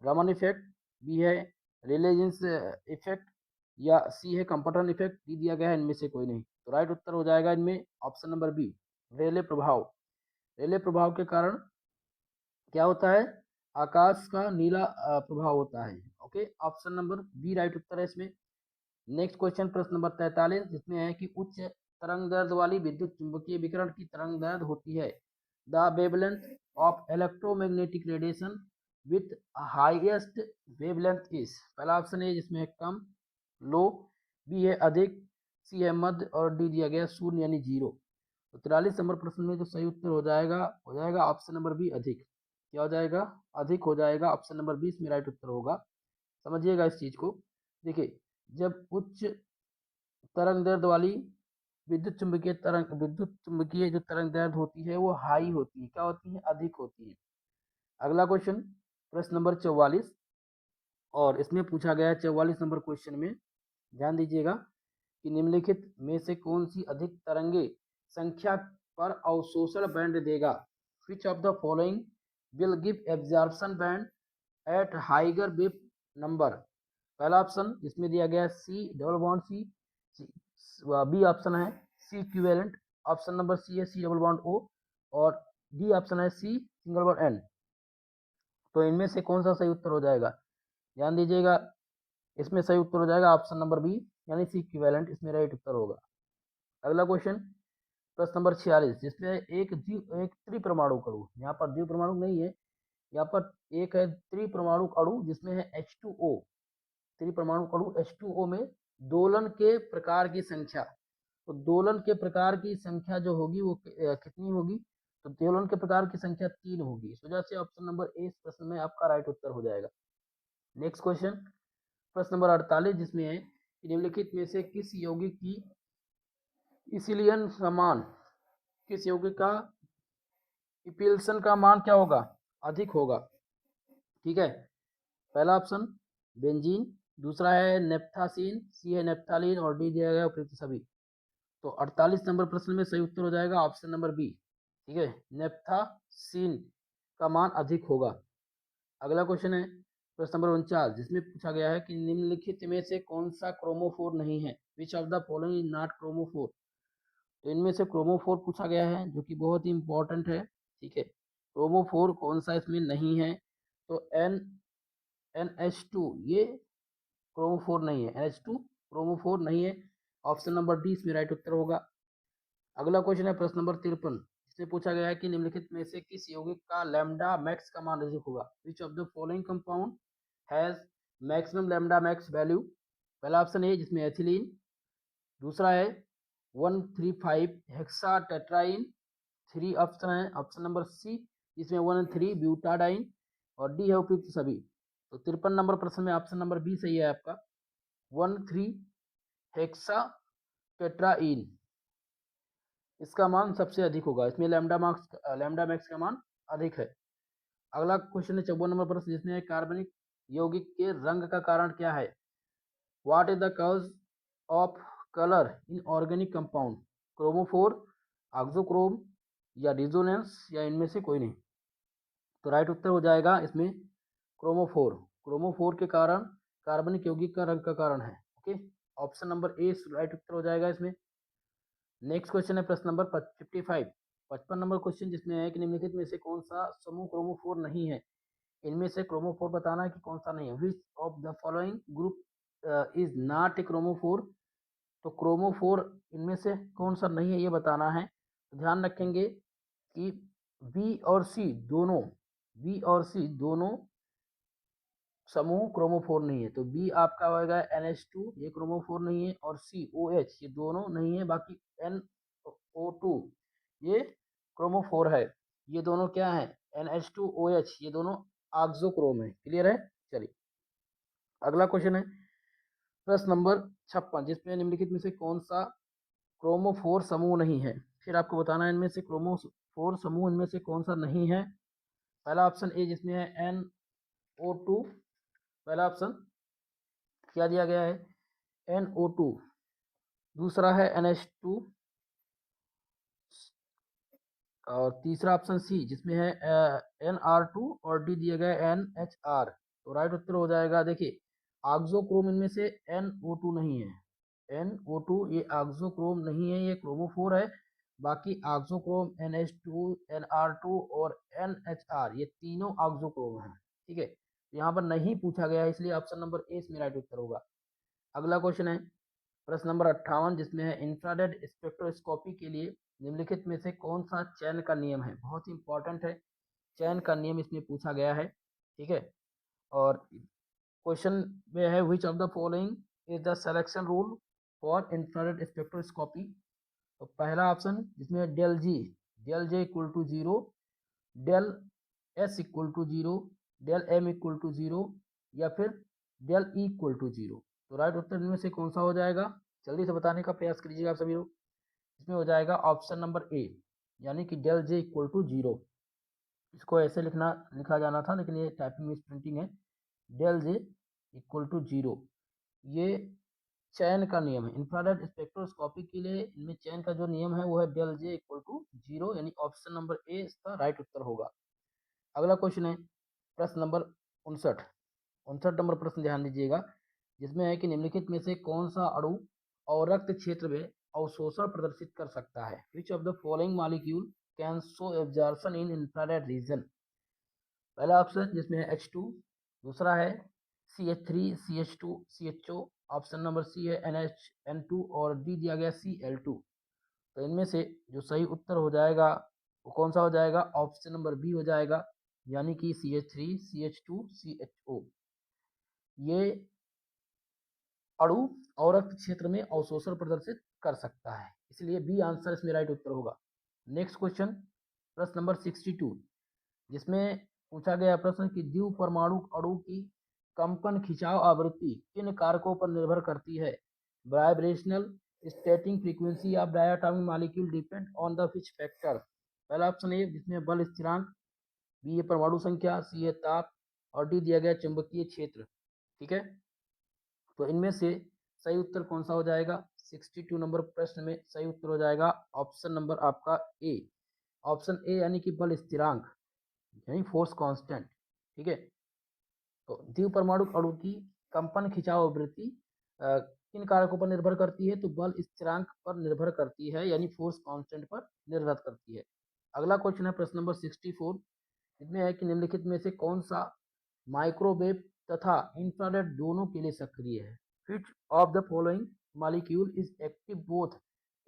रमन इफेक्ट, बी है रिलेजेंस इफेक्ट या सी है कंपटन इफेक्ट, डी दिया गया है इनमें से कोई नहीं। तो राइट उत्तर हो जाएगा इनमें ऑप्शन नंबर बी, रेले प्रभाव। रेले प्रभाव के कारण क्या होता है? आकाश का नीला प्रभाव होता है। Okay, option number B right उत्तर है इसमें। नेक्स्ट क्वेश्चन प्रश्न नंबर 43, जिसमें है कि उच्च तरंग दैर्ध्य वाली विद्युत चुंबकीय विकिरण की तरंग दैर्ध्य होती है the wavelength of electromagnetic radiation with highest wavelength is? पहला ऑप्शन है जिसमें कम, लो, बी है अधिक, सी है मध्य और डी दिया गया शून्य यानी जीरो। तो 43 नंबर प्रश्न में जो सही उत्तर हो जाएगा ऑप्शन नंबर बी, अधिक। क्या हो जाएगा? अधिक हो जाएगा, ऑप्शन नंबर 20 में राइट उत्तर होगा। समझिएगा इस चीज को। देखिए, जब उच्च तरंग दैर्ध्य वाली विद्युत चुंबकीय जो तरंग दैर्ध्य होती है वो हाई होती है, क्या होती है, अधिक होती है। अगला क्वेश्चन, प्रश्न नंबर 44, और इसमें पूछा गया है 44 नंबर क्वेश्चन में, ध्यान दीजिएगा कि निम्नलिखित में से कौन सी अधिक तरंगे संख्या पर अवशोषण बैंड देगा। Which of the following will give absorption band at higher wave number. पहला ऑप्शन इसमें दिया गया C double bond C, B option है C equivalent, option number C है सी डबल बॉन्ड ओ, और डी ऑप्शन है सी सिंगल बॉन्ड एन। तो इनमें से कौन सा सही उत्तर हो जाएगा, ध्यान दीजिएगा, इसमें सही उत्तर हो जाएगा ऑप्शन नंबर बी, यानी सी इक्विवेलेंट इसमें राइट उत्तर होगा। अगला क्वेश्चन, प्रश्न नंबर 46, जिसमें एक त्रिपरमाणु अणु, यहाँ पर द्विपरमाणु नहीं है, यहाँ पर एक है त्रिपरमाणु अणु जिसमें है H2O, त्रिपरमाणु अणु H2O में दोलन के प्रकार की संख्या, तो दोलन के प्रकार की संख्या जो होगी वो कितनी होगी, तो दोलन के प्रकार की संख्या 3 होगी। इस वजह से ऑप्शन नंबर ए इस प्रश्न में आपका राइट उत्तर हो जाएगा। नेक्स्ट क्वेश्चन, प्रश्न नंबर 48, जिसमें है कि निम्नलिखित में से किस यौगिक की इसिलियन का मान, किस यौगिक का इपिल्सन का मान क्या होगा, अधिक होगा। ठीक है, पहला ऑप्शन बेंजीन, दूसरा है नेप्थासीन, सी है नेप्थालीन, और डी दिया गया उपयुक्त सभी। तो 48 नंबर प्रश्न में सही उत्तर हो जाएगा ऑप्शन नंबर बी। ठीक है, नेप्थासीन का मान अधिक होगा। अगला क्वेश्चन है प्रश्न नंबर 49, जिसमें पूछा गया है कि निम्नलिखित में से कौन सा क्रोमोफोर नहीं है। Which of the following is not chromophore. तो इनमें से क्रोमोफोर पूछा गया है, जो कि बहुत ही इंपॉर्टेंट है। ठीक है, क्रोमोफोर कौन सा इसमें नहीं है, तो NH2 ये क्रोमोफोर नहीं है, NH2 क्रोमोफोर नहीं है, ऑप्शन नंबर डी इसमें राइट उत्तर होगा। अगला क्वेश्चन है प्रश्न नंबर 53, जिसमें पूछा गया है कि निम्नलिखित में से किस यौगिक का लैम्डा मैक्स का मान अधिक होगा। विच of the following compound has maximum lambda max value. पहला ऑप्शन है जिसमें एथिलीन, दूसरा है 135 हेक्सा टेट्राइन, 3 ऑप्शन है ऑप्शन नंबर सी जिसमें 1 3 ब्यूटाडाइन, और डी है उपयुक्त सभी। तो 53 नंबर प्रश्न में ऑप्शन नंबर बी सही है आपका, 1 3 हेक्सा टेट्राइन, इसका मान सबसे अधिक होगा, इसमें लैम्डा मैक्स का मान अधिक है। अगला क्वेश्चन है 54 नंबर प्रश्न, जिसमें कार्बनिक यौगिक के रंग का कारण क्या है। What is the cause of colour in organic compound. Chromophore, auxochrome, या रिजोनेंस, या इनमें से कोई नहीं। तो राइट उत्तर हो जाएगा इसमें क्रोमोफोर। क्रोमोफोर के कारण कार्बनिक यौगिक का रंग का कारण है। Okay, option number A right उत्तर हो जाएगा इसमें। नेक्स्ट क्वेश्चन है प्रश्न नंबर 55, 55 नंबर क्वेश्चन, जिसमें है कि निम्नलिखित में से कौन सा समूह क्रोमोफोर नहीं है। इनमें से क्रोमोफोर बताना है कि कौन सा नहीं है। Which of the following group is not a chromophore. तो क्रोमोफोर इनमें से कौन सा नहीं है ये बताना है। तो ध्यान रखेंगे कि बी और सी दोनों समूह क्रोमोफोर नहीं है। तो बी आपका होगा NH2, ये क्रोमोफोर नहीं है, और COH ये दोनों नहीं है, बाकी NO2 ये क्रोमोफोर है। ये दोनों क्या है, NH2OH, ये दोनों ऑक्सोक्रोम है। क्लियर है, चलिए अगला क्वेश्चन है प्रश्न नंबर 56, जिसमें निम्नलिखित में से कौन सा क्रोमोफोर समूह नहीं है। फिर आपको बताना है इनमें से क्रोमोफोर समूह इनमें से कौन सा नहीं है। पहला ऑप्शन ए जिसमें है NO2, पहला ऑप्शन क्या दिया गया है NO2, दूसरा है NH2, और तीसरा ऑप्शन सी जिसमें है NR2, और डी दिया गया है NHR। तो राइट उत्तर हो जाएगा, देखिए ऑक्सोक्रोम इनमें से NO2 नहीं है, NO2 ये ऑक्सोक्रोम नहीं है, ये क्रोमोफोर है। बाकी ऑक्सोक्रोम NH2, NR2 और NHR ये तीनों ऑक्सोक्रोम हैं। ठीक है, यहाँ पर नहीं पूछा गया है, इसलिए ऑप्शन नंबर ए इसमें राइट उत्तर होगा। अगला क्वेश्चन है प्रश्न नंबर 58, जिसमें है इंफ्रारेड स्पेक्ट्रोस्कोपी के लिए निम्नलिखित में से कौन सा चयन का नियम है। बहुत ही इंपॉर्टेंट है, चयन का नियम इसमें पूछा गया है। ठीक है, और क्वेश्चन में है which of the following is the selection rule for infrared spectroscopy. तो पहला ऑप्शन जिसमें del J equal to 0, del S equal to 0, del M equal to 0, या फिर डेल ई इक्वल टू 0। तो राइट उत्तर इनमें से कौन सा हो जाएगा, जल्दी से बताने का प्रयास कीजिएगा आप सभी लोग। इसमें हो जाएगा ऑप्शन नंबर ए, यानी कि डेल जे इक्वल टू 0। इसको ऐसे लिखा जाना था, लेकिन ये टाइपिंग मिस प्रिंटिंग है। डेल जे इक्वल टू 0, ये चयन का नियम है। इंफ्रारेड स्पेक्ट्रोस्कोपी के लिए इनमें चयन का जो नियम है वो है डेल जे इक्वल टू 0, यानी ऑप्शन नंबर ए इसका राइट उत्तर होगा। अगला क्वेश्चन है प्रश्न नंबर 59। 59 नंबर प्रश्न ध्यान दीजिएगा, जिसमें है कि निम्नलिखित में से कौन सा अणु अवरक्त क्षेत्र में अवशोषण प्रदर्शित कर सकता है। Which of the following molecule can show absorption in infrared reason. पहला ऑप्शन जिसमें है H2, दूसरा है CH3, CH2, CHO, option number C है NH, N2 और डी दिया गया Cl2। तो इनमें से जो सही उत्तर हो जाएगा वो कौन सा हो जाएगा, ऑप्शन नंबर बी हो जाएगा, यानी कि CH3, CH2, CHO। ये अणु अवरक्त क्षेत्र में अवशोषण प्रदर्शित कर सकता है, इसलिए बी आंसर इसमें राइट उत्तर होगा। नेक्स्ट क्वेश्चन प्रश्न नंबर 62, जिसमें पूछा गया प्रश्न कि द्विपरमाणु अणु की कंपन खिंचाव आवृत्ति किन कारकों पर निर्भर करती है। Vibrational, static frequency of diatomic molecule depend on the which factor. पहला ऑप्शन ए जिसमें बल स्थिरांक, बी है परमाणु संख्या, सी है ताप और डी दिया गया चुंबकीय क्षेत्र। ठीक है, तो इनमें से सही उत्तर कौन सा हो जाएगा। 62 नंबर प्रश्न में सही उत्तर हो जाएगा ऑप्शन नंबर आपका ए, ऑप्शन ए, यानी कि बल स्थिरांक, यानी फोर्स कांस्टेंट। ठीक है, तो द्विपरमाणु अणु की कंपन खिंचाव आवृत्ति किन कारकों पर निर्भर करती है, तो बल स्थिरांक पर निर्भर करती है, यानी फोर्स कांस्टेंट पर निर्भर करती है। अगला क्वेश्चन है प्रश्न नंबर 64, इसमें है कि निम्नलिखित में से कौन सा माइक्रोवेव तथा इंफ्रारेड दोनों के लिए सक्रिय है। Which of the following molecule is active both.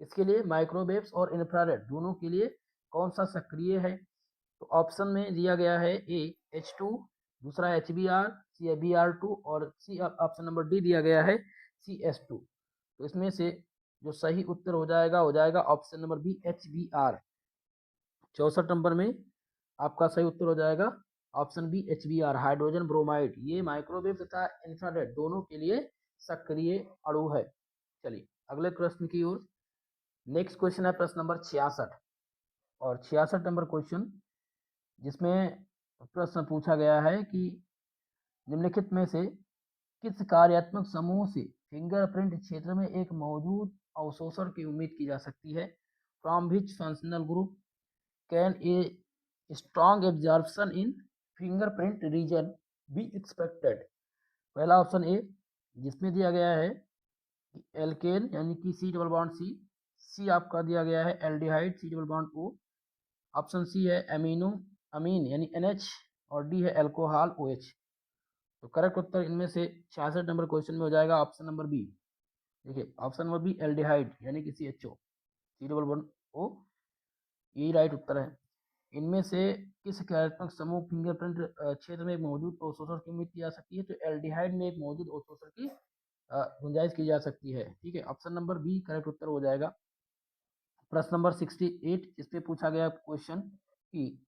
इसके लिए माइक्रोवेव्स और इंफ्रारेड दोनों के लिए कौन सा सक्रिय है। तो ऑप्शन में दिया गया है ए H2, दूसरा HBr, सी है Br2 और सी ऑप्शन नंबर डी दिया गया है CS2। तो इसमें से जो सही उत्तर हो जाएगा ऑप्शन नंबर बी HBr। 64 नंबर में आपका सही उत्तर हो जाएगा option B HBr, hydrogen bromide. ये माइक्रोवेव तथा इंफ्रारेड दोनों के लिए सक्रिय अणु है। चलिए अगले प्रश्न की ओर। नेक्स्ट क्वेश्चन है प्रश्न नंबर 66 और 66 नंबर क्वेश्चन, जिसमें प्रश्न पूछा गया है कि निम्नलिखित में से किस कार्यात्मक समूह से फिंगरप्रिंट क्षेत्र में एक मौजूद अवशोषण की उम्मीद की जा सकती है। From which functional group can a strong absorption in fingerprint region be expected. पहला ऑप्शन ए जिसमें दिया गया है एल्केन, यानी कि सी डबल बॉन्ड सी, सी आपका दिया गया है aldehyde C double bond O, option C है अमीनो अमीन यानी NH और डी है एल्कोहल OH। तो करेक्ट उत्तर इनमें से 66 नंबर क्वेश्चन में हो जाएगा ऑप्शन नंबर बी। देखिए ऑप्शन नंबर बी एल्डिहाइड यानी कि CHO, C double bond O, यही राइट उत्तर है। इनमें से किस कार्यात्मक समूह फिंगरप्रिंट क्षेत्र में मौजूद अवशोषण की उम्मीद की जा सकती है, तो एल्डिहाइड में एक मौजूद अवशोषण की गुंजाइश की जा सकती है। ठीक है, ऑप्शन नंबर बी करेक्ट उत्तर हो जाएगा। प्रश्न नंबर 68, इसमें पूछा गया क्वेश्चन कि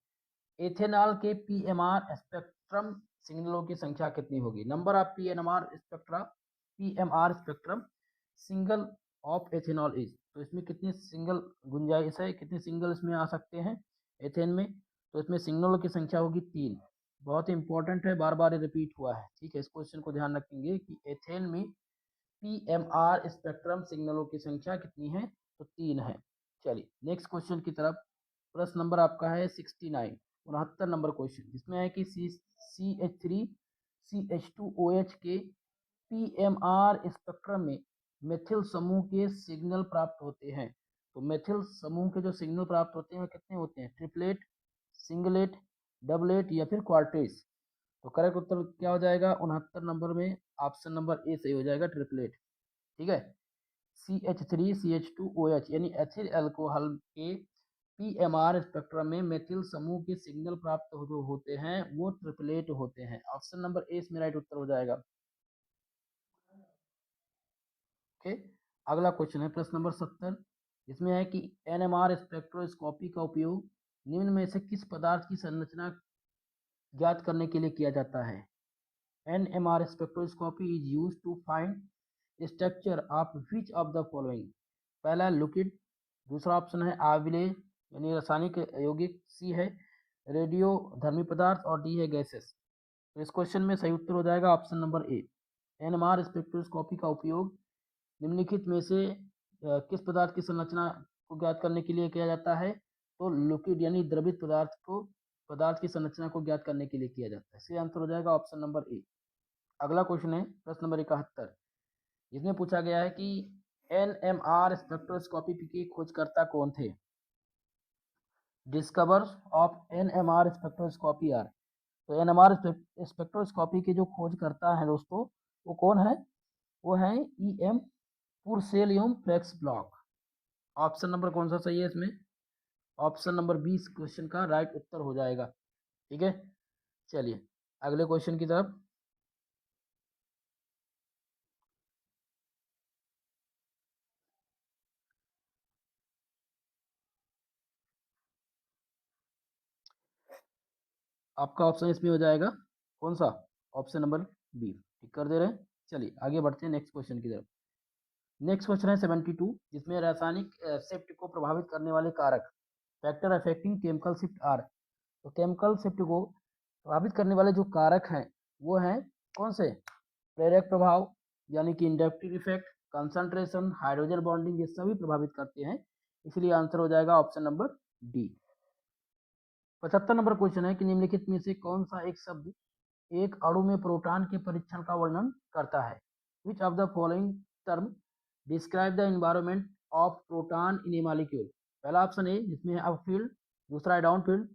एथेनॉल के PMR स्पेक्ट्रम सिग्नलों की संख्या कितनी होगी। Number of PMR spectrum single of ethanol is. तो इसमें कितनी सिंगल गुंजाइश है, कितने सिंगल इसमें आ सकते हैं एथेन में, तो इसमें सिग्नलों की संख्या होगी 3। बहुत ही इंपॉर्टेंट है, बार बार रिपीट हुआ है। ठीक है, इस क्वेश्चन को ध्यान रखेंगे कि एथेन में PMR स्पेक्ट्रम सिग्नलों की संख्या कितनी है, तो 3 है। चलिए नेक्स्ट क्वेश्चन की तरफ। प्रश्न नंबर आपका है 69, 69 नंबर क्वेश्चन, जिसमें है कि CH3 CH2OH के PMR स्पेक्ट्रम में मेथिल समूह के सिग्नल प्राप्त होते हैं। तो मेथिल समूह के जो सिग्नल प्राप्त होते हैं कितने होते हैं, ट्रिपलेट, सिंगलेट, डबलेट या फिर क्वार्टेट। तो करेक्ट उत्तर क्या हो जाएगा 69 नंबर में, ऑप्शन नंबर ए सही हो जाएगा, ट्रिपलेट। ठीक है, CH3 CH2OH यानी एथिल अल्कोहल के PMR स्पेक्ट्रम में मेथिल समूह के सिग्नल प्राप्त जो होते हैं वो ट्रिपलेट होते हैं। ऑप्शन नंबर ए इसमें राइट उत्तर हो जाएगा। ओके, अगला क्वेश्चन है प्रश्न नंबर 70, इसमें है कि NMR स्पेक्ट्रोस्कोपी का उपयोग निम्न में से किस पदार्थ की संरचना ज्ञात करने के लिए किया जाता है। NMR spectroscopy is used to find structure of which of the following? पहला लिक्विड, दूसरा ऑप्शन है आविले यानी रासायनिक यौगिक, सी है रेडियो धर्मी पदार्थ और डी है गैसेस। तो इस क्वेश्चन में सही उत्तर हो जाएगा ऑप्शन नंबर ए। एनएमआर स्पेक्ट्रोस्कोपी का उपयोग निम्नलिखित में से किस पदार्थ की संरचना को ज्ञात करने के लिए किया जाता है? तो लिक्विड यानी द्रवित पदार्थ की संरचना को ज्ञात करने के लिए किया जाता है। इसलिए आंसर हो जाएगा ऑप्शन नंबर ए। अगला क्वेश्चन है प्रश्न नंबर 71, जिसमें पूछा गया है कि एनएमआर स्पेक्ट्रोस्कोपी के खोजकर्ता कौन थे? Discoverers of NMR spectroscopy are. तो एनएमआर स्पेक्ट्रोस्कोपी के जो खोजकर्ता हैं दोस्तों, वो कौन है? वो है ईएम पुरसेलियम फ्लेक्स ब्लॉक। ऑप्शन नंबर कौन सा सही है इसमें? ऑप्शन नंबर 20 क्वेश्चन का राइट उत्तर हो जाएगा। ठीक है, चलिए अगले क्वेश्चन की तरफ। आपका ऑप्शन इसमें हो जाएगा कौन सा? Option number B. ठीक कर दे रहे हैं। चलिए आगे बढ़ते हैं नेक्स्ट क्वेश्चन की तरफ। नेक्स्ट क्वेश्चन है 72, जिसमें रासायनिक शिफ्ट को प्रभावित करने वाले कारक, factor affecting chemical shift are. तो केमिकल शिफ्ट को प्रभावित करने वाले जो कारक हैं वो हैं कौन से? प्रेरक प्रभाव यानी कि inductive effect, concentration, hydrogen bonding, ये सभी प्रभावित करते हैं। इसलिए आंसर हो जाएगा option number D. 75 number question है कि निम्नलिखित में से कौन सा एक शब्द एक अणु में प्रोटॉन के परीक्षण का वर्णन करता है? Which of the following term describe the environment of proton in A molecule? पहला ऑप्शन ए जिसमें है अपफील्ड, दूसरा है डाउनफील्ड,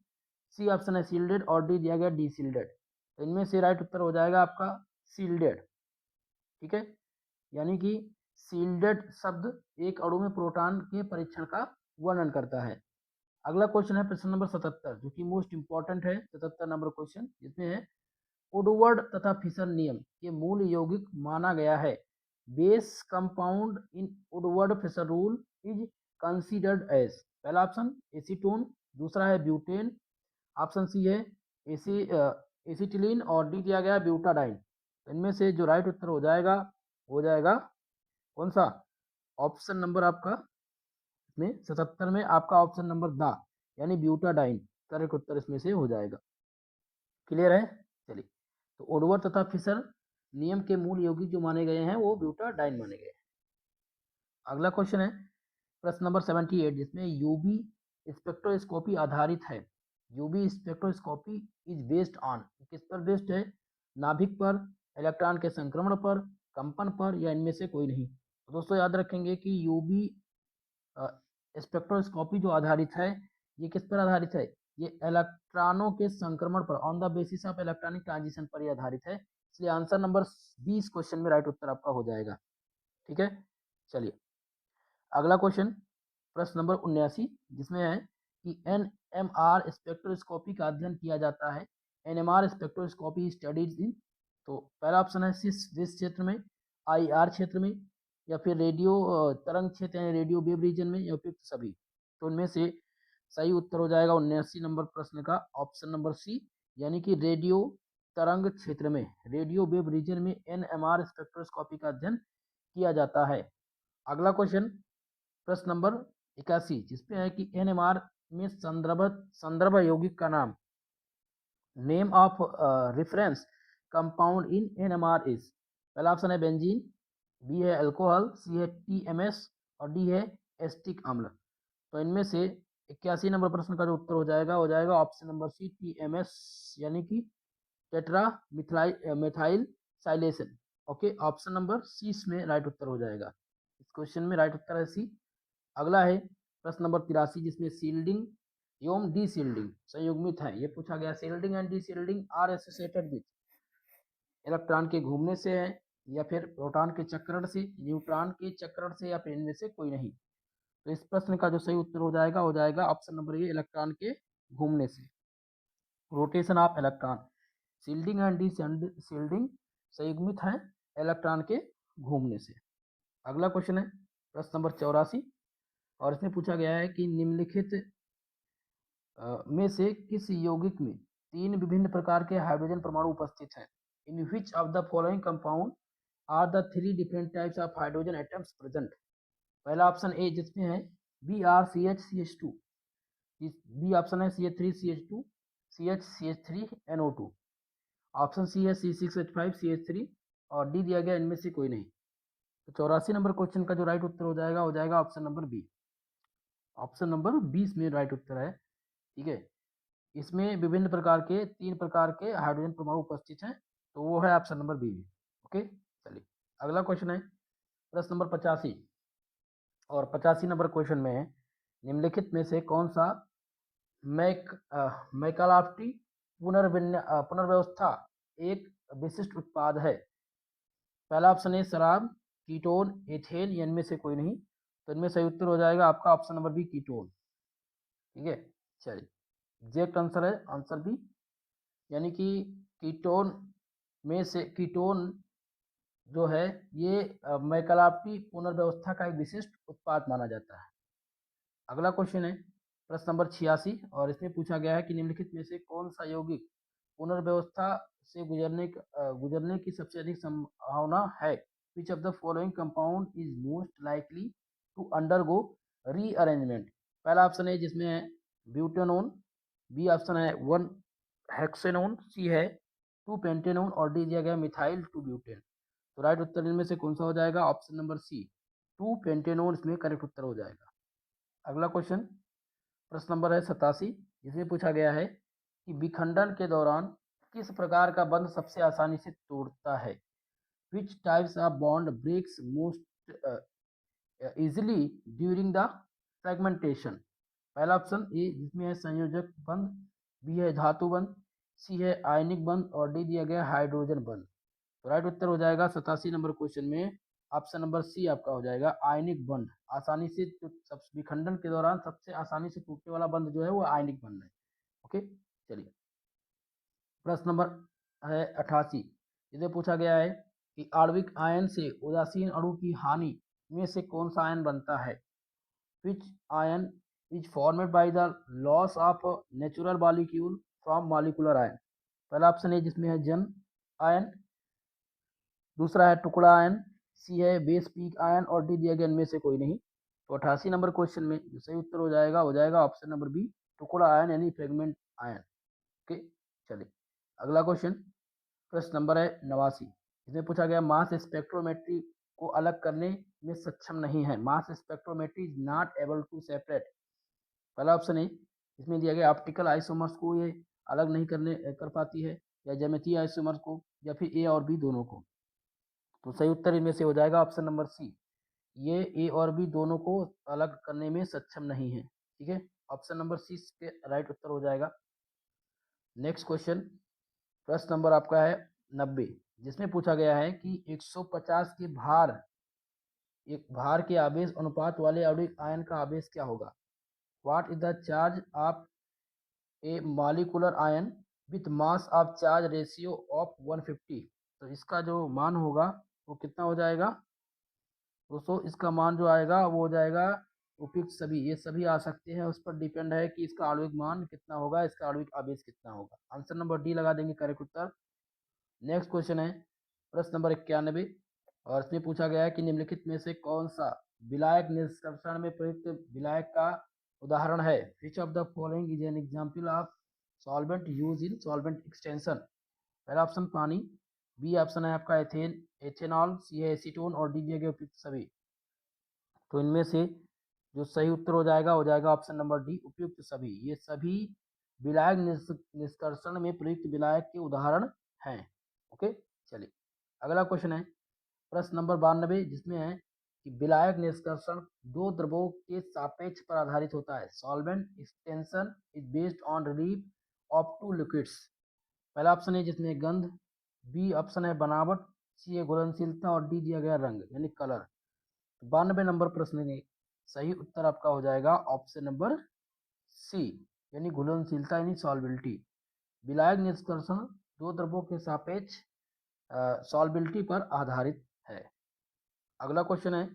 सी ऑप्शन है सील्डेड और डी दिया गया डी सील्डेड। तो इनमें से राइट उत्तर हो जाएगा आपका सील्डेड। ठीक है, यानी कि सील्डेड शब्द एक अणु में प्रोटॉन के परीक्षण का वर्णन करता है। अगला क्वेश्चन है प्रश्न नंबर 77, जो कि मोस्ट इंपॉर्टेंट है। 77 नंबर क्वेश्चन जिसमें है वुडवर्ड तथा फिशर नियम के मूल यौगिक माना गया है। Base compound in Woodward Fisher rule is considered as. पहला ऑप्शन एसीटोन, दूसरा है ब्यूटेन, ऑप्शन सी है एसिटिलीन और डी दिया गया ब्यूटाडाइन। इनमें से जो राइट उत्तर हो जाएगा कौन सा? ऑप्शन नंबर आपका इसमें 77 में आपका ऑप्शन नंबर द यानी ब्यूटाडाइन करेक्ट उत्तर इसमें से हो जाएगा। क्लियर है? चलिए, तो ओडवर तथा फिशर नियम के मूल यौगिक जो माने गए हैं वो ब्यूटाडाइन माने गए हैं। अगला क्वेश्चन है प्रश्न नंबर 78, जिसमें यूवी स्पेक्ट्रोस्कोपी आधारित है। UV spectroscopy is based on, किस पर बेस्ड है? नाभिक पर, इलेक्ट्रॉन के संक्रमण पर, कंपन पर, या इनमें से कोई नहीं। तो दोस्तों याद रखेंगे कि यूवी स्पेक्ट्रोस्कोपी जो आधारित है ये किस पर आधारित है? ये इलेक्ट्रॉनों के संक्रमण पर, on the basis of electronic transition पर ये आधारित है। इसलिए आंसर नंबर 20 क्वेश्चन में राइट उत्तर आपका हो जाएगा। ठीक है, चलिए अगला क्वेश्चन प्रश्न नंबर 79, जिसमें है कि एनएमआर स्पेक्ट्रोस्कोपी का अध्ययन किया जाता है। NMR spectroscopy studies in. तो पहला ऑप्शन है जिस क्षेत्र में, आईआर क्षेत्र में, या फिर रेडियो तरंग क्षेत्र यानी रेडियो वेव रीजन में, या फिर सभी। तो उनमें से सही उत्तर हो जाएगा 79 नंबर प्रश्न का ऑप्शन नंबर सी, यानी कि रेडियो तरंग क्षेत्र में, रेडियो वेव रीजन में एनएमआर स्पेक्ट्रोस्कोपी का अध्ययन किया जाता है। अगला क्वेश्चन प्रश्न नंबर 81, जिसपे है कि एनएमआर में संदर्भ यौगिक का नाम, name of reference compound in NMR is. पहला ऑप्शन है बेंजीन, बी है अल्कोहल, सी है टीएमएस और डी है एस्टिक अम्ल। तो इनमें से 81 नंबर प्रश्न का जो उत्तर हो जाएगा ऑप्शन नंबर सी टीएमएस, यानी कि tetra methyl silane. Okay, option number C इसमें राइट उत्तर हो जाएगा। इस क्वेश्चन में राइट उत्तर है सी। अगला है प्रश्न नंबर 83, जिसमें सील्डिंग एवं डी सील्डिंग संयुग्मित है। ये पूछा गया shielding and deshielding are associated with, electron के घूमने से है, या फिर प्रोटॉन के चक्रण से, न्यूट्रॉन के चक्रण से, या फिर इनमें से कोई नहीं। तो इस प्रश्न का जो सही उत्तर हो जाएगा ऑप्शन नंबर ए, इलेक्ट्रॉन के घूमने से, rotation of electron. Shielding and D shielding संयुग्मित है इलेक्ट्रॉन के घूमने से। अगला क्वेश्चन है प्रश्न नंबर 84, और इसमें पूछा गया है कि निम्नलिखित में से किस यौगिक में 3 विभिन्न प्रकार के हाइड्रोजन परमाणु उपस्थित हैं? In which of the following compound are the three different types of hydrogen atoms present? पहला ऑप्शन ए जिसमें है BrCH2, बी ऑप्शन है CH3CH2, CH3NO2, ऑप्शन सी है C6H5CH3 और डी दिया गया इनमें से कोई नहीं। तो 84 नंबर क्वेश्चन का जो राइट उत्तर हो जाएगा option number B. Option number 20 में राइट उत्तर है। ठीक है, इसमें विभिन्न प्रकार के 3 प्रकार के हाइड्रोजन परमाणु उपस्थित हैं, तो वो है ऑप्शन नंबर बी। ओके, चलिए अगला क्वेश्चन है प्रश्न नंबर 85 और 85 नंबर क्वेश्चन में है निम्नलिखित में से कौन सा मैकालाप्टी पुनर्व्यवस्था एक विशिष्ट उत्पाद है? पहला ऑप्शन है शराब, कीटोन, एथेन, या इनमें से कोई नहीं। तो इनमें सही उत्तर हो जाएगा आपका ऑप्शन नंबर बी, कीटोन। ठीक है, चलिए एग्जैक्ट आंसर है आंसर बी, यानी कि कीटोन में से कीटोन जो है ये मैकालाप्टी पुनर्व्यवस्था का एक विशिष्ट उत्पाद माना जाता है। अगला क्वेश्चन है प्रश्न नंबर 86 और इसमें पूछा गया है कि निम्नलिखित में से कौन सा यौगिक पुनर्व्यवस्था से गुजरने की सबसे अधिक संभावना है? Which of the following compound is most likely to undergo rearrangement? पहला ऑप्शन है जिसमें है ब्यूटेनोन, बी ऑप्शन है 1 हेक्सेनोन, सी है 2 पेंटेनोन और डी दिया गया मिथाइल 2 ब्यूटेन। तो राइट उत्तर इनमें से कौन सा हो जाएगा? ऑप्शन नंबर सी 2 पेंटेनोन इसमें करेक्ट उत्तर हो जाएगा। अगला क्वेश्चन प्रश्न नंबर है 87, जिसमें पूछा गया है कि विखंडन के दौरान किस प्रकार का बंध सबसे आसानी से तोड़ता है? Which types of bond breaks most easily during the fragmentation? पहला ऑप्शन ए जिसमें है संयोजक बंध, बी है धातु बंध, सी है आयनिक बंध और डी दिया गया हाइड्रोजन बंध। तो राइट उत्तर हो जाएगा 87 नंबर क्वेश्चन में ऑप्शन नंबर सी आपका हो जाएगा आयनिक बंध। आसानी से सब विखंडन के दौरान सबसे आसानी से टूटने वाला बंध जो है वो आयनिक बंध है। ओके, चलिए प्रश्न नंबर है 88, जिसमें पूछा गया है कि आणविक आयन से उदासीन अणु की हानि में से कौन सा आयन बनता है? विच ion is formed by the loss of natural molecule from molecular ion? पहला ऑप्शन है जिसमें है जन आयन, दूसरा है टुकड़ा आयन, सी है बेस पीक आयन और डी दिया गया इनमें से कोई नहीं। तो 88 नंबर क्वेश्चन में जो सही उत्तर हो जाएगा ऑप्शन नंबर बी, टुकड़ा आयन यानी फ्रेगमेंट आयन। ओके, चलिए अगला क्वेश्चन प्रश्न नंबर है 89, इसमें पूछा गया मास स्पेक्ट्रोमेट्री को अलग करने में सक्षम नहीं है। Mass spectrometry is not able to separate. पहला ऑप्शन है इसमें दिया गया ऑप्टिकल आइसोमर्स को ये अलग नहीं कर पाती है, या ज्यामितीय आइसोमर्स को, या फिर ए और बी दोनों को। तो सही उत्तर इनमें से हो जाएगा ऑप्शन नंबर सी, ये ए और बी दोनों को अलग करने में सक्षम नहीं है। ठीक है, ऑप्शन नंबर सी के राइट उत्तर हो जाएगा। नेक्स्ट क्वेश्चन प्रश्न नंबर आपका है 90, जिसमें पूछा गया है कि 150 के भार के आवेश अनुपात वाले आणविक आयन का आवेश क्या होगा? What is the charge of A molecular ion with mass of charge ratio of 150? तो इसका जो मान होगा वो कितना हो जाएगा दोस्तों? इसका मान जो आएगा वो हो जाएगा उपयुक्त सभी, ये सभी आ सकते हैं, उस पर डिपेंड है कि इसका आणविक मान कितना होगा, इसका आणविक आवेश कितना होगा। आंसर नंबर डी लगा देंगे करेक्ट उत्तर। नेक्स्ट क्वेश्चन है प्रश्न नंबर 91 और इसमें पूछा गया है कि निम्नलिखित में से कौन सा विलायक निष्कर्षण में प्रयुक्त विलायक का उदाहरण है? Which of the following is an example of solvent use in solvent extension? पहला ऑप्शन पानी, बी ऑप्शन है आपका एथेनॉल, सी है एसीटोन और डी दिए गए उपयुक्त सभी। तो इनमें से जो सही उत्तर हो जाएगा ऑप्शन नंबर डी, उपयुक्त सभी। ये सभी विलायक निष्कर्षण में प्रयुक्त विलायक के उदाहरण हैं। ओके, चलिए अगला क्वेश्चन है प्रश्न नंबर 92, जिसमें है कि विलायक निष्कर्षण दो द्रवों के सापेक्ष पर आधारित होता है। Solvent extension is based on relief of two liquids. पहला ऑप्शन है जिसमें गंध, बी ऑप्शन है बनावट, सी है घुलनशीलता और डी दिया गया रंग यानी कलर। 92 नंबर प्रश्न में सही उत्तर आपका हो जाएगा ऑप्शन नंबर सी, यानी घुलनशीलता यानी सॉल्बिलिटी। विलायक निष्कर्षण दो द्रवों के सापेक्ष सॉल्बिलिटी पर आधारित है। अगला क्वेश्चन है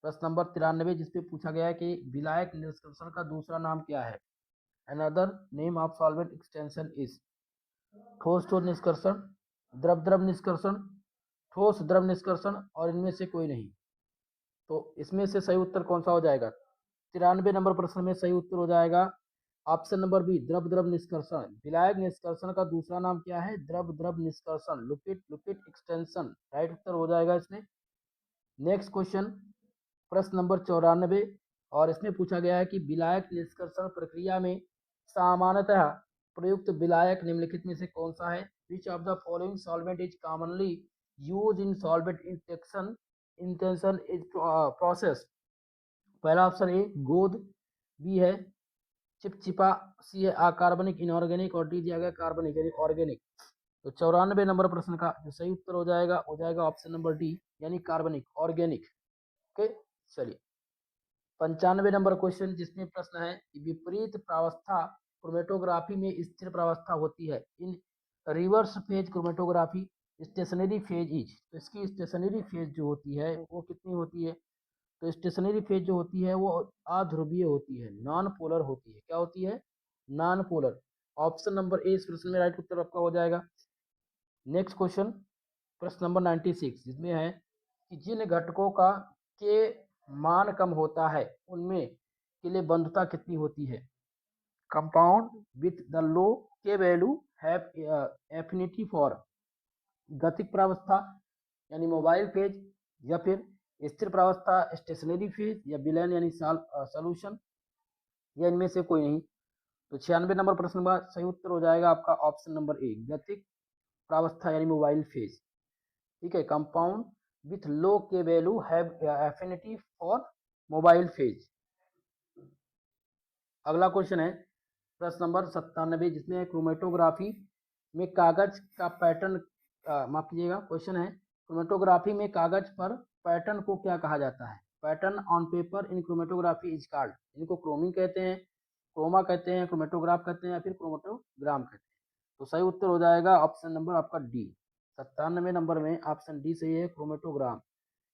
प्रश्न नंबर 93, जिसपे पूछा गया है कि विलायक निष्कर्षण का दूसरा नाम क्या है? Another name of solvent extension is ठोस ठोस निष्कर्षण, द्रव द्रव निष्कर्षण, ठोस द्रव निष्कर्षण और इनमें से कोई नहीं। तो इसमें से सही उत्तर कौन सा हो जाएगा? 93 नंबर प्रश्न में सही उत्तर हो जाएगा ऑप्शन नंबर बी, द्रव द्रव निष्कर्षण। विलायक निष्कर्षण का दूसरा नाम क्या है? द्रव द्रव निष्कर्षण, लुपिट लुपिट एक्सटेंशन। राइट उत्तर हो जाएगा इसमें। नेक्स्ट क्वेश्चन, प्रश्न नंबर 94, और इसमें पूछा गया है कि विलायक निष्कर्षण प्रक्रिया में सामान्यतः प्रयुक्त विलायक निम्नलिखित में से कौन सा है? Which of the following solvent is commonly use in solvent intention is process? पहला ऑप्शन ए गोद, बी है चिपचिपा, सी है अकार्बनिक इनऑर्गेनिक, और डी दिया गया कार्बनिक यानी ऑर्गेनिक। तो 94 नंबर प्रश्न का जो सही उत्तर हो जाएगा ऑप्शन नंबर डी यानी कार्बनिक, ऑर्गेनिक। ओके, चलिए 95 नंबर क्वेश्चन, जिसमें प्रश्न है कि विपरीत प्रावस्था क्रोमेटोग्राफी में स्थिर प्रावस्था होती है। In reverse phase chromatography stationary phase is. तो इसकी स्टेशनरी फेज जो होती है वो कितनी होती है? तो स्टेशनरी फेज जो होती है वो अध्रुवीय होती है, नॉन पोलर होती है। क्या होती है? Non polar. ऑप्शन नंबर ए इस प्रश्न में राइट उत्तर आपका हो जाएगा। नेक्स्ट क्वेश्चन, प्रश्न नंबर 96, जिसमें है कि जिन घटकों का के मान कम होता है उनमें के लिए बंधुता कितनी होती है? कंपाउंड विथ द लो के वैल्यू हैव एफिनिटी फॉर गतिक प्रावस्था यानी मोबाइल फेज, या फिर स्थिर प्रावस्था स्टेशनरी फेज, या विलयन यानी सॉल्यूशन, या इनमें से कोई नहीं। तो 96 नंबर प्रश्न का सही उत्तर हो जाएगा आपका ऑप्शन नंबर ए, गतिक प्रावस्था यानी मोबाइल फेज। ठीक है, कंपाउंड विथ लो के value have affinity for mobile phase. अगला क्वेश्चन है प्रश्न नंबर 97, जिसमें क्रोमेटोग्राफी में कागज का पैटर्न, माफ कीजिएगा, क्वेश्चन है क्रोमेटोग्राफी में कागज पर पैटर्न को क्या कहा जाता है? Pattern on paper in chromatography is called. इनको क्रोमिंग कहते हैं, क्रोमा कहते हैं, क्रोमेटोग्राफ कहते हैं, या फिर क्रोमेटोग्राम कहते हैं। तो सही उत्तर हो जाएगा ऑप्शन नंबर आपका डी। 97 नंबर में ऑप्शन डी सही है, क्रोमेटोग्राम।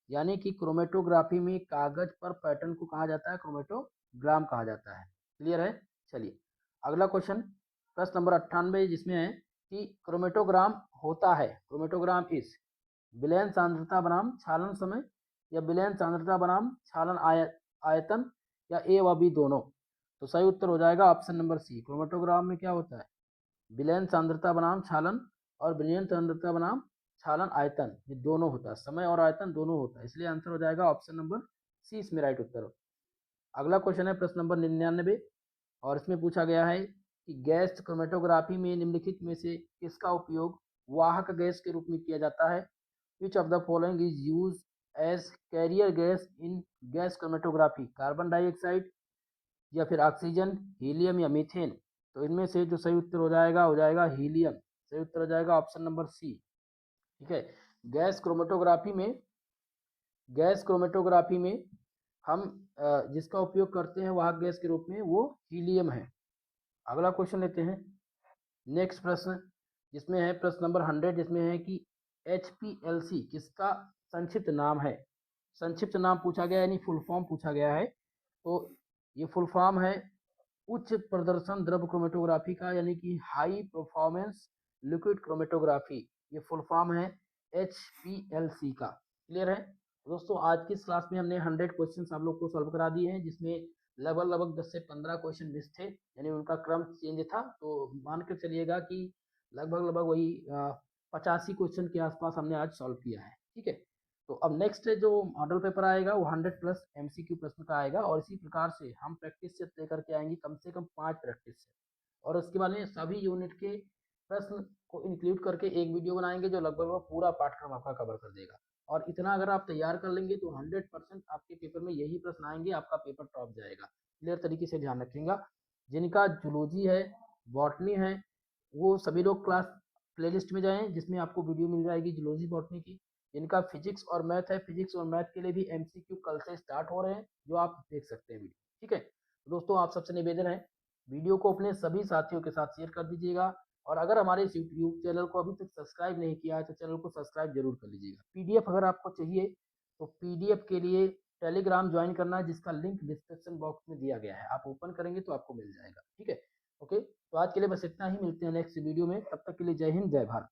यानी कि क्रोमेटोग्राफी में कागज पर पैटर्न को कहा जाता है क्रोमेटोग्राम कहा जाता है। क्लियर है? चलिए अगला क्वेश्चन, प्रश्न नंबर 98, जिसमें है कि क्रोमेटोग्राम होता है, क्रोमेटोग्राम इज विलयन सांद्रता बनाम क्षालन समय, या विलयन सांद्रता बनाम क्षालन आयतन, या ए व बी दोनों। तो सही उत्तर हो जाएगा ऑप्शन नंबर सी। क्रोमेटोग्राम में क्या होता है? विलयन सांद्रता बनाम क्षालन और विलयन सांद्रता बनाम क्षालन आयतन, ये दोनों होता है, समय और आयतन दोनों होता है, इसलिए आंसर हो जाएगा ऑप्शन नंबर सी इसमें राइट उत्तर। अगला क्वेश्चन है प्रश्न नंबर 99, और इसमें पूछा गया है कि गैस क्रोमेटोग्राफी में निम्नलिखित में से किसका उपयोग वाहक गैस के रूप में किया जाता है? Which of the following is use as carrier gas in gas chromatography? Carbon dioxide, या फिर ऑक्सीजन, हीलियम, या मीथेन। तो इनमें से जो सही उत्तर हो जाएगा हीलियम। सही उत्तर हो जाएगा ऑप्शन नंबर सी। ठीक है, गैस क्रोमेटोग्राफी में हम जिसका उपयोग करते हैं वाहक गैस के रूप में वो हीलियम है। अगला क्वेश्चन लेते हैं, नेक्स्ट प्रश्न, जिसमें है प्रश्न नंबर 100, जिसमें है कि HPLC किसका संक्षिप्त नाम है? संक्षिप्त नाम पूछा गया यानी फुल फॉर्म पूछा गया है। तो ये फुल फॉर्म है उच्च प्रदर्शन द्रव क्रोमेटोग्राफी का, यानी कि हाई परफॉर्मेंस लिक्विड क्रोमेटोग्राफी। ये फुल फॉर्म है HPLC का। क्लियर है दोस्तों? आज की इस क्लास में हमने 100 क्वेश्चन आप लोग को सॉल्व करा दिए हैं, जिसमें लगभग 10 से 15 क्वेश्चन मिस थे, यानी उनका क्रम चेंज था। तो मान के चलिएगा कि लगभग वही 85 क्वेश्चन के आसपास हमने आज सॉल्व किया है। ठीक है, तो अब नेक्स्ट जो मॉडल पेपर आएगा वो 100 प्लस MCQ प्रश्न का आएगा, और इसी प्रकार से हम प्रैक्टिस सेट लेकर के आएंगे, कम से कम 5 प्रैक्टिस सेट, और उसके बाद में सभी यूनिट के प्रश्न को इंक्लूड करके एक वीडियो बनाएंगे जो लगभग पूरा पाठ्यक्रम आपका कवर कर देगा। और इतना अगर आप तैयार कर लेंगे तो 100% आपके पेपर में यही प्रश्न आएंगे, आपका पेपर टॉप जाएगा। क्लियर तरीके से ध्यान रखिएगा। जिनका जूलॉजी है, बॉटनी है, वो सभी लोग क्लास प्लेलिस्ट में जाएं, जिसमें आपको वीडियो मिल जाएगी जूलॉजी बॉटनी की। जिनका फिजिक्स और मैथ है, फिजिक्स और मैथ के लिए भी MCQ कल से स्टार्ट हो रहे हैं, जो आप देख सकते हैं वीडियो। ठीक है, तो दोस्तों आप सबसे निवेदन है वीडियो को अपने सभी साथियों के साथ शेयर कर दीजिएगा, और अगर हमारे इस यूट्यूब चैनल को अभी तक सब्सक्राइब नहीं किया है तो चैनल को सब्सक्राइब जरूर कर लीजिएगा। PDF अगर आपको चाहिए तो PDF के लिए टेलीग्राम ज्वाइन करना है, जिसका लिंक डिस्क्रिप्शन बॉक्स में दिया गया है, आप ओपन करेंगे तो आपको मिल जाएगा। ठीक है, ओके, तो आज के लिए बस इतना ही, मिलते हैं नेक्स्ट वीडियो में, तब तक के लिए जय हिंद, जय भारत।